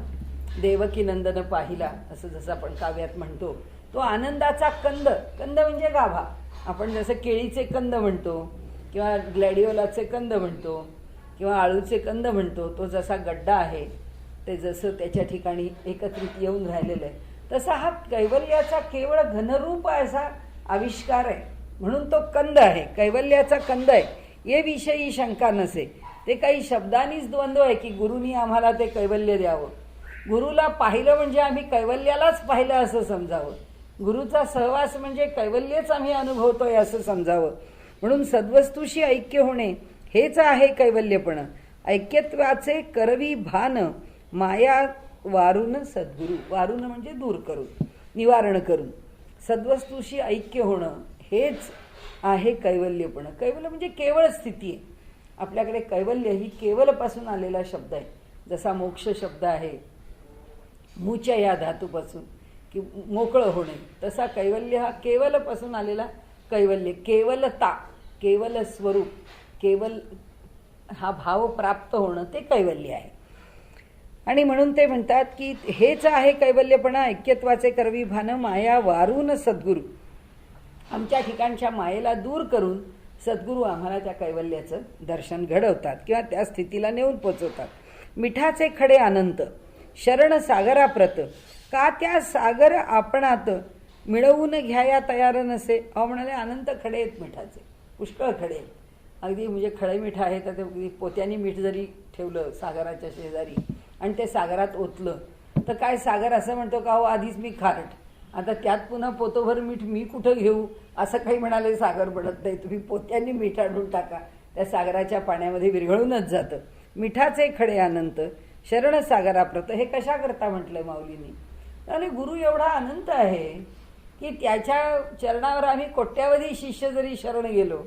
S1: देवकी नंदन पाहिला असं जसं आपण काव्यात म्हणतो, तो आनंदाचा कंद. कंद म्हणजे गाभा. आपण जसं केळीचे कंद म्हणतो किंवा ग्लॅडिओलाचे कंद म्हणतो किंवा आळूचे कंद म्हणतो, तो जसा गड्डा आहे ते जसं त्याच्या ठिकाणी एकत्रित येऊन राहिलेलं आहे, तसा हा कैवल्याचा केवळ घनरूप असा आविष्कार आहे. म्हणून तो कंद आहे, कैवल्याचा कंद आहे. ये विषयी शंका नसे. ते काही शब्दांनीच द्वंद्व आहे की गुरुनी आम्हाला ते कैवल्य द्यावं. गुरुला पाहिलं म्हणजे आम्ही कैवल्यालाच पाहिलं असं समजावं. गुरुचा सहवास म्हणजे कैवल्यच आम्ही अनुभवतोय असं समजावं. म्हणून सद्वस्तूशी ऐक्य होणे हेच आहे कैवल्यपण. ऐक्यत्वाचे करवी भान, माया वारून सद्गुरू. वारून म्हणजे दूर करून, निवारण करून. सद्वस्तूशी ऐक्य होणं हेच आहे कैवल्यपण. कैवल्य म्हणजे केवळ स्थिती आहे. आपल्याकडे कैवल्य ही केवलपासून आलेला शब्द आहे. जसा मोक्ष शब्द आहे मूच्या या धातूपासून की मोकळं होणे, तसा कैवल्य हा केवलपासून आलेला कैवल्य. केवलता, केवल स्वरूप, केवल हा भाव प्राप्त होणं ते कैवल्य आहे. आणि म्हणून ते म्हणतात की हेच आहे कैवल्यपणा. ऐक्यत्वाचे करवी भान, माया वारून सद्गुरू. आमच्या ठिकाणच्या मायेला दूर करून सद्गुरू आम्हाला त्या कैवल्याचं दर्शन घडवतात किंवा त्या स्थितीला नेऊन पोचवतात. मिठाचे खडे अनंत, शरण सागरा प्रत, का त्या सागर आपणात, मिळवून घ्याया तयार नसे. अहो म्हणाले अनंत खडे आहेत मिठाचे, पुष्कळ खडे आहेत. अगदी म्हणजे खडे मीठ आहे तर ते पोत्याने मीठ जरी ठेवलं सागराच्या शेजारी आणि ते सागरात ओतलं तर काय सागर असं म्हणतो का हो आधीच मी खारट, आता त्यात पुन्हा पोतोभर मीठ मी कुठं घेऊ, असं काही म्हणाले सागर बनत नाही. तुम्ही पोत्यांनी मीठ आणून टाका, त्या सागराच्या पाण्यामध्ये विरघळूनच जातं. मिठाचे खडे अनंत, शरण सागराप्रत. हे कशा करता म्हटलंय माऊलींनी? आणि गुरु एवढा अनंत आहे की त्याच्या चरणावर आम्ही कोट्यावधी शिष्य जरी शरण गेलो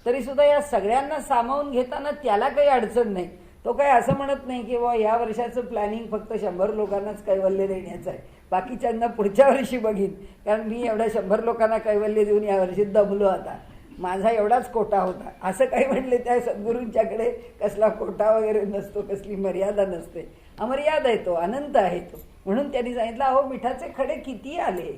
S1: तरी सुद्धा या सगळ्यांना सामावून घेताना त्याला काही अडचण नाही. तो काही असं म्हणत नाही की बाबा या वर्षाचं प्लॅनिंग फक्त 100 लोकांनाच कैवल्य देण्याचं आहे, बाकीच्यांना पुढच्या वर्षी बघीन, कारण मी एवढ्या 100 लोकांना कैवल्य देऊन यावर्षी दमलो, आता माझा एवढाच कोटा होता असं काही म्हणले. त्या सद्गुरूंच्याकडे कसला कोटा वगैरे नसतो, कसली मर्यादा नसते, अमर्याद आहे तो, अनंत आहे तो. म्हणून त्यांनी सांगितलं अहो मिठाचे खडे किती आले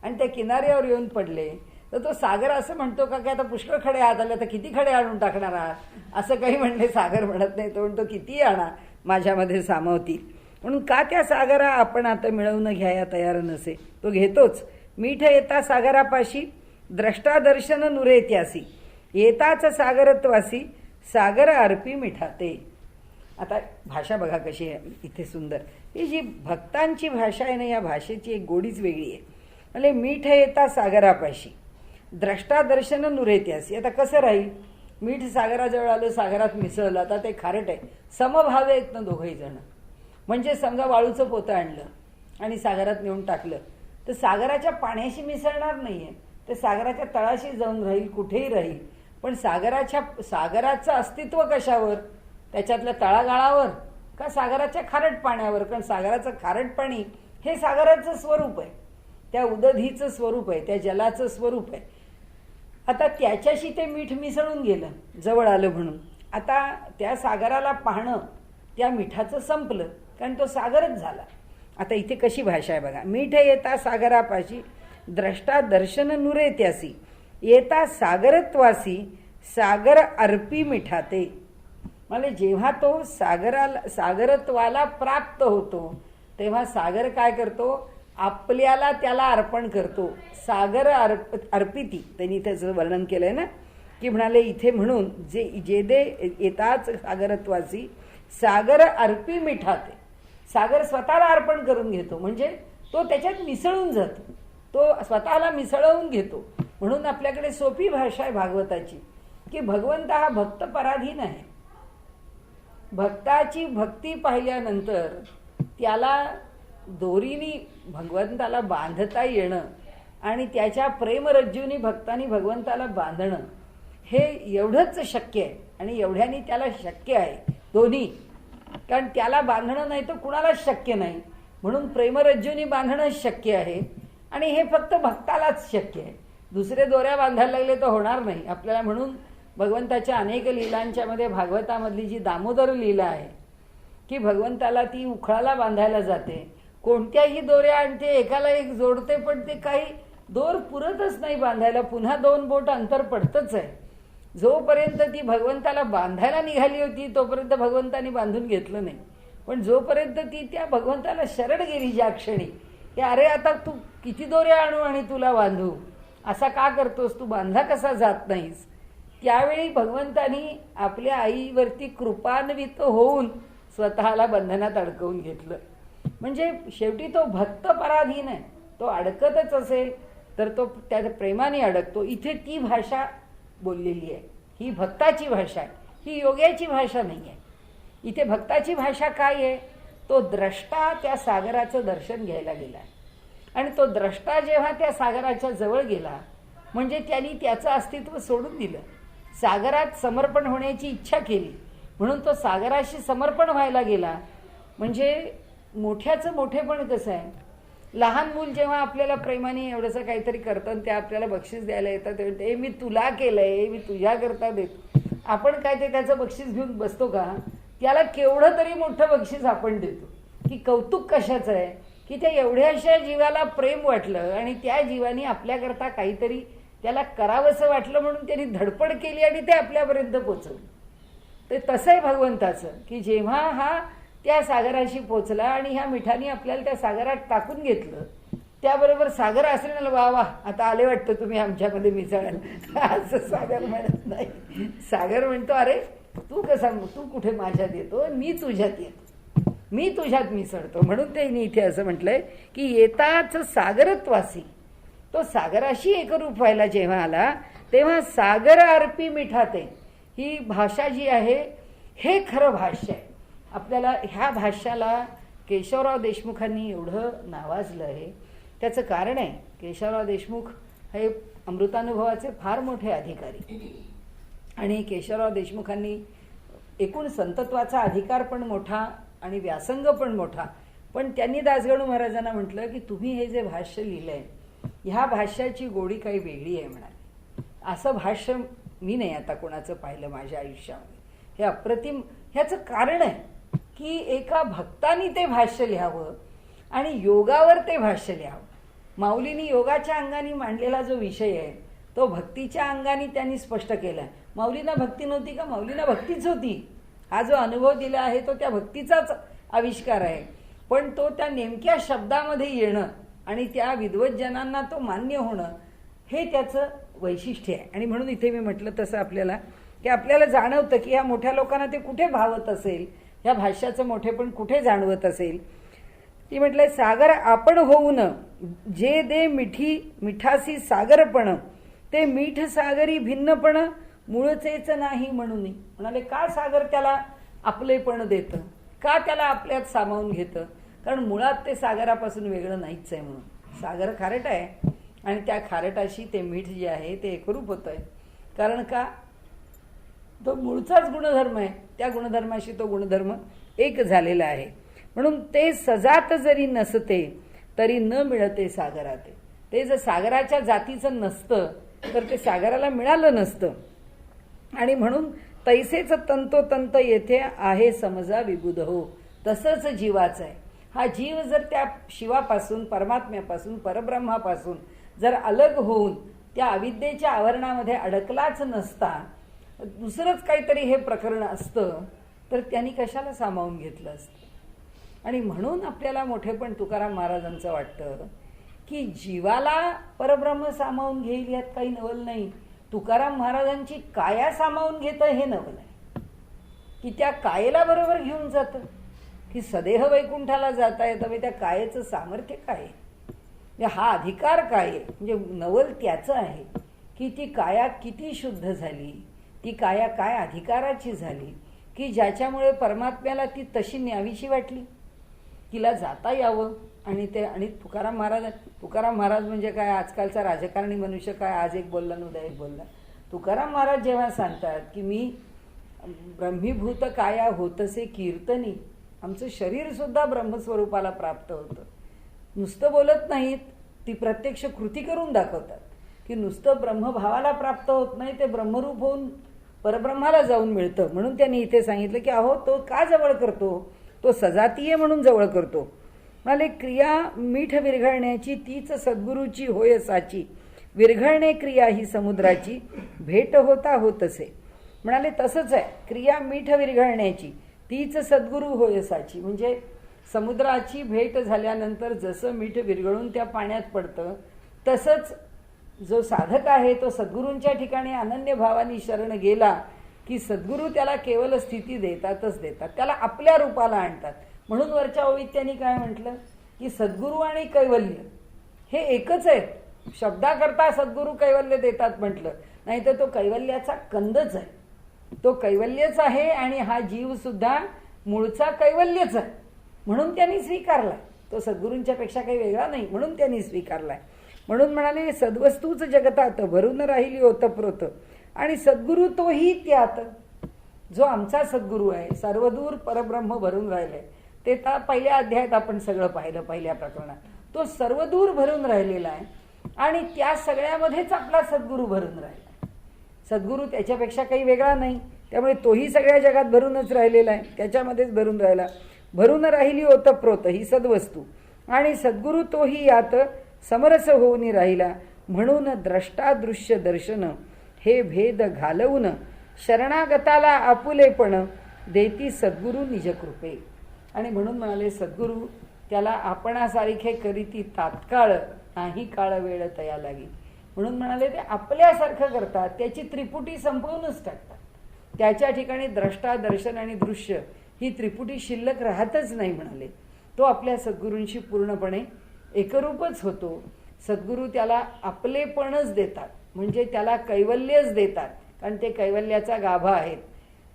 S1: आणि त्या किनाऱ्यावर येऊन पडले तर तो सागर असं म्हणतो का की आता पुष्कळ खडे हात आले तर किती खडे आणून टाकणार आहात, असं काही म्हणले. सागर म्हणत नाही, तो म्हणतो किती आणा माझ्यामध्ये सामावतील. म्हणून का त्या सागरा आपण आता मिळवून घ्याया तयार नसे. तो घेतोच. मीठ येता सागरापाशी, द्रष्टा दर्शन नुरे त्यासी, येताच सागरत्वासी, सागर अर्पी मिठाते. आता भाषा बघा कशी आहे इथे सुंदर. ही जी भक्तांची भाषा आहे ना, या भाषेची एक गोडीच वेगळी आहे. म्हणजे मीठ येता सागरापाशी, द्रष्टा दर्शन नुरेत्यासी. आता कसं राहील? मीठ सागराजवळ आलं, सागरात मिसळलं, आता ते खारट आहे. समभावे आहेत ना दोघंही जण. म्हणजे समजा वाळूचं पोतं आणलं आणि सागरात नेऊन टाकलं, तर सागराच्या पाण्याशी मिसळणार नाहीये, ते सागराच्या तळाशी जाऊन राहील, कुठेही राहील. पण सागराचं अस्तित्व कशावर? त्याच्यातल्या तळागाळावर का सागराच्या खारट पाण्यावर? कारण सागराचं खारट पाणी हे सागराचं स्वरूप आहे, त्या उदधीचं स्वरूप आहे, त्या जलाचं स्वरूप आहे. आता त्याच्याशी ते मीठ मिसळून गेलं, जवळ आलं म्हणून. आता त्या सागराला पाहणं त्या मिठाचं संपलं, कारण तो सागरच झाला. आता इथे कशी भाषा आहे बघा. मीठ येता सागरापाशी, द्रष्टा दर्शन नुरेत्यासी. येता सागरत्वासी, सागर अर्पी मिठाते. म्हणजे जेव्हा तो सागरत्वाला प्राप्त होतो, तेव्हा सागर काय करतो? आपल्याला त्याला अर्पण करतो. सागर अर्पिती त्यांनी त्याचं वर्णन केलंय ना, की म्हणाले इथे म्हणून जे दे येताच सागरत्वासी, सागर अर्पी मिठाते. सागर स्वतःला अर्पण करून घेतो, म्हणजे तो त्याच्यात मिसळून जातो, तो स्वतःला मिसळवून घेतो. म्हणून आपल्याकडे सोपी भाषा आहे भागवताची, की भगवंत हा भक्त पराधीन आहे. भक्ताची भक्ती पाहिल्यानंतर त्याला दोरीनी भगवंताला बांधता येणं आणि त्याच्या प्रेमरज्जूनी भक्तांनी भगवंताला बांधणं, हे एवढंच शक्य आहे. आणि एवढ्यानी त्याला शक्य आहे दोन्ही. कारण त्याला बांधणं नाही तर कुणालाच शक्य नाही, म्हणून प्रेमरज्जूनी बांधणं शक्य आहे. आणि हे फक्त भक्तालाच शक्य आहे. दुसरे दोऱ्या बांधायला लागले तर होणार नाही आपल्याला. म्हणून भगवंताच्या अनेक लीलांच्या मध्ये भागवतामधली जी दामोदर लीला आहे, की भगवंताला ती उखळाला बांधायला जाते, कोणत्याही दोऱ्या आणते, एकाला एक जोडते, पण ते काही दोर पुरतच नाही बांधायला, पुन्हा 2 बोट अंतर पडतच आहे. जोपर्यंत ती भगवंताला बांधायला निघाली होती तोपर्यंत भगवंतानी बांधून घेतलं नाही. पण जोपर्यंत ती त्या भगवंताला शरण गेली ज्या क्षणी, की अरे आता तू किती दोऱ्या आणू आणि तुला बांधू, असा का करतोस, तू बांधा कसा जात नाहीस, त्यावेळी भगवंतानी आपल्या आईवरती कृपान्वित होऊन स्वतःला बंधनात अडकवून घेतलं. म्हणजे शेवटी तो भक्त पराधीन आहे. तो अडकतच असेल तर तो त्या प्रेमाने अडकतो. इथे ती भाषा बोललेली आहे, ही भक्ताची भाषा आहे, ही योग्याची भाषा नाही आहे. इथे भक्ताची भाषा काय आहे? तो द्रष्टा त्या सागराचं दर्शन घ्यायला गेला, आणि तो द्रष्टा जेव्हा त्या सागराच्या जवळ गेला, म्हणजे त्यांनी त्याचं अस्तित्व सोडून दिलं, सागरात समर्पण होण्याची इच्छा केली, म्हणून तो सागराशी समर्पण व्हायला गेला. म्हणजे मोठ्याचं मोठेपण कसं आहे? लहान मूल जेव्हा आपल्याला प्रेमाने एवढंसं काहीतरी करतं, ते आपल्याला बक्षीस द्यायला येतं, ते मी तुला केलंय, मी तुझ्या करता देतो. आपण काय ते त्याचं बक्षीस घेऊन बसतो का? त्याला केवढं तरी मोठं बक्षीस आपण देतो. की कौतुक कशाचं आहे? की त्या एवढ्याशा जीवाला प्रेम वाटलं आणि त्या जीवाने आपल्याकरता काहीतरी त्याला करावंसं वाटलं, म्हणून त्यांनी धडपड केली आणि ते आपल्यापर्यंत पोचवलं. ते तसं आहे भगवंताचं, की जेव्हा हा त्या सागराशी पोचला आणि ह्या मिठाने आपल्याला त्या सागरात टाकून घेतलं, त्याबरोबर सागर असले वा वा आता आले वाटतं तुम्ही आमच्यामध्ये मिसळायला, असं सागर म्हणत नाही. सागर म्हणतो अरे तू कसा, तू कुठे माझ्यात येतो, मी तुझ्यात येतो, मी तुझ्यात मिसळतो. म्हणून त्यांनी इथे असं म्हटलंय की येताच सागरत्वासी, तो सागराशी एकरूप व्हायला जेव्हा आला तेव्हा सागर अर्पी मिठाते. ही भाषा जी आहे हे खरं भाष्य आहे. आपल्याला ह्या भाष्याला केशवराव देशमुखांनी एवढं नावाजलं आहे, त्याचं कारण आहे केशवराव देशमुख हे अमृतानुभवाचे फार मोठे अधिकारी, आणि केशवराव देशमुखांनी एकूण संतत्वाचा अधिकार पण मोठा आणि व्यासंग पण मोठा. पण त्यांनी दासगणू महाराजांना म्हटलं की तुम्ही हे जे भाष्य लिहिलंय, ह्या भाष्याची गोडी काही वेगळी आहे म्हणाले. असं भाष्य मी नाही आता कोणाचं पाहिलं माझ्या आयुष्यामध्ये. हे अप्रतिम. ह्याचं कारण आहे की एका भक्तानी ते भाष्य लिहावं आणि योगावर ते भाष्य लिहावं. माऊलींनी योगाच्या अंगाने मांडलेला जो विषय आहे तो भक्तीच्या अंगाने त्यांनी स्पष्ट केला. माऊलींना भक्ती नव्हती का? माऊलींना भक्तीच होती. हा जो अनुभव दिला आहे तो त्या भक्तीचाच आविष्कार आहे. पण तो त्या नेमक्या शब्दामध्ये येणं आणि त्या विद्वज्जनांना तो मान्य होणं हे त्याचं वैशिष्ट्य आहे. आणि म्हणून इथे मी म्हटलं तसं आपल्याला की आपल्याला जाणवतं की ह्या मोठ्या लोकांना ते कुठे भावत असेल, ह्या भाष्याचं मोठेपण कुठे जाणवत असेल. ती म्हटलंय, सागर आपण होऊन जे दे मिठासी सागरपण, ते मीठ सागरी भिन्नपण मूळचेच नाही म्हणून. म्हणाले, का सागर त्याला आपलेपण देतं, का त्याला आपल्यात सामावून घेतं? कारण मुळात ते सागरापासून वेगळं नाहीच आहे म्हणून. सागर खारट आहे आणि त्या खारटाशी ते मीठ जे आहे ते एकरूप होत आहे. कारण का, तो मूळचाच गुणधर्म आहे, त्या गुणधर्माशी तो गुणधर्म एक झालेला आहे. म्हणून ते सजात जरी नसते तरी न मिळते सागराते. ते जर सागराच्या जातीचं नसतं तर ते सागराला मिळालं नसतं. आणि म्हणून तैसेच तंतोतंत येथे आहे समजा विबुध हो. तसंच जीवाचं आहे. हा जीव जर त्या शिवापासून, परमात्म्यापासून, परब्रह्मापासून जर अलग होऊन त्या अविद्येच्या आवरणामध्ये अडकलाच नसता, दुसरंच काहीतरी हे प्रकरण असतं, तर त्यांनी कशाला सामावून घेतलं असतं. आणि म्हणून आपल्याला मोठेपण तुकाराम महाराजांचं वाटतं की जीवाला परब्रह्म सामावून घेईल यात काही नवल नाही. तुकाराम महाराजांची काया सामावून घेतं हे नवल आहे, की त्या कायेला बरोबर घेऊन जातं, की सदेह वैकुंठाला जाता येतं. त्या कायेचं सामर्थ्य काय, हा अधिकार काय, म्हणजे नवल त्याचं आहे की ती काया किती शुद्ध झाली, ती काया काय अधिकाराची झाली, की ज्याच्यामुळे परमात्म्याला ती तशी न्यावीशी वाटली, तिला जाता यावं. आणि तुकाराम महाराज म्हणजे काय, आजकालचा राजकारणी मनुष्य काय, आज एक बोलला उद्या एक बोलला. तुकाराम महाराज जेव्हा सांगतात की मी ब्रह्मीभूत काया होतसे कीर्तनी, आमचं शरीर सुद्धा ब्रह्मस्वरूपाला प्राप्त होतं. नुसतं बोलत नाहीत, ती प्रत्यक्ष कृती करून दाखवतात की नुसतं ब्रह्मभावाला प्राप्त होत नाही, ते ब्रह्मरूप होऊन परब्रह्माला जाऊन मिळतं. म्हणून त्यांनी इथे सांगितलं की अहो तो का जवळ करतो, तो सजातीय म्हणून जवळ करतो. म्हणाले, क्रिया मीठ विरघळण्याची तीच सद्गुरूची होय साची, विरघळणे क्रिया ही समुद्राची, भेट होता होतसे. म्हणाले तसंच आहे, क्रिया मीठ विरघळण्याची तीच सद्गुरू होय साची. म्हणजे समुद्राची भेट झाल्यानंतर जसं मीठ विरघळून त्या पाण्यात पडतं, तसंच जो साधक आहे तो सद्गुरूंच्या ठिकाणी अनन्य भावानी शरण गेला की सद्गुरू त्याला केवल स्थिती देतातच देतात, त्याला आपल्या रूपाला आणतात. म्हणून वरच्या ओवीत त्यांनी काय म्हटलं की सद्गुरू आणि कैवल्य हे एकच आहे. शब्दाकरता सद्गुरू कैवल्य देतात म्हटलं, नाही तर तो कैवल्याचा कंदच आहे, तो कैवल्यच आहे. आणि हा जीव सुद्धा मूळचा कैवल्यच आहे, म्हणून त्यांनी स्वीकारला. तो सद्गुरूंच्या पेक्षा काही वेगळा नाही, म्हणून त्यांनी स्वीकारलाय. म्हणून म्हणाले, सद्वस्तूच जगतात भरून राहिली ओतप्रोत, आणि सद्गुरू तोही त्यात. जो आमचा सद्गुरू आहे, सर्वदूर परब्रह्म भरून राहिलंय, ते तर पहिल्या अध्यायात आपण सगळं पाहिलं, पहिल्या प्रकरणात. तो सर्वदूर भरून राहिलेला आहे आणि त्या सगळ्यामध्येच आपला सद्गुरू भरून राहिला. सद्गुरू त्याच्यापेक्षा काही वेगळा नाही, त्यामुळे तोही सगळ्या जगात भरूनच राहिलेला आहे, त्याच्यामध्येच भरून राहिला. भरून राहिली ओतप्रोत ही सद्वस्तू, आणि सद्गुरू तोही यात समरस होऊन राहिला. म्हणून द्रष्टादृश्य दर्शन हे भेद घालवून, शरणागताला आपुलेपण देती सद्गुरू निज कृपे. आणि म्हणून म्हणाले, सद्गुरू त्याला आपणासारखे करीती तात्काळ, नाही काळ वेळ तया लागी. म्हणून म्हणाले ते आपल्यासारखं करतात, त्याची त्रिपुटी संपवूनच टाकतात. त्याच्या ठिकाणी द्रष्टा, दर्शन आणि दृश्य ही त्रिपुटी शिल्लक राहतच नाही. म्हणाले तो आपल्या सद्गुरूंशी पूर्णपणे एकरूपच होतो. सद्गुरू त्याला आपलेपणच देतात, म्हणजे त्याला कैवल्यच देतात, कारण ते कैवल्याचा गाभा आहेत.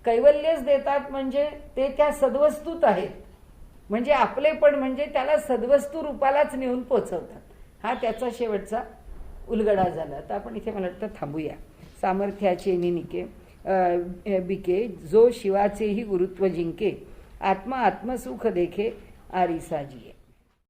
S1: कैवल्यच देतात म्हणजे ते त्या सद्वस्तूत आहेत, म्हणजे आपलेपण म्हणजे त्याला सद्वस्तू रूपालाच नेऊन पोचवतात. हा त्याचा शेवटचा उलगडा झाला. तर आपण इथे मला वाटतं थांबूया. सामर्थ्याचे निनिके बिके, जो शिवाचेही गुरुत्व जिंके, आत्मा आत्मसुख देखे आरिसा जिये.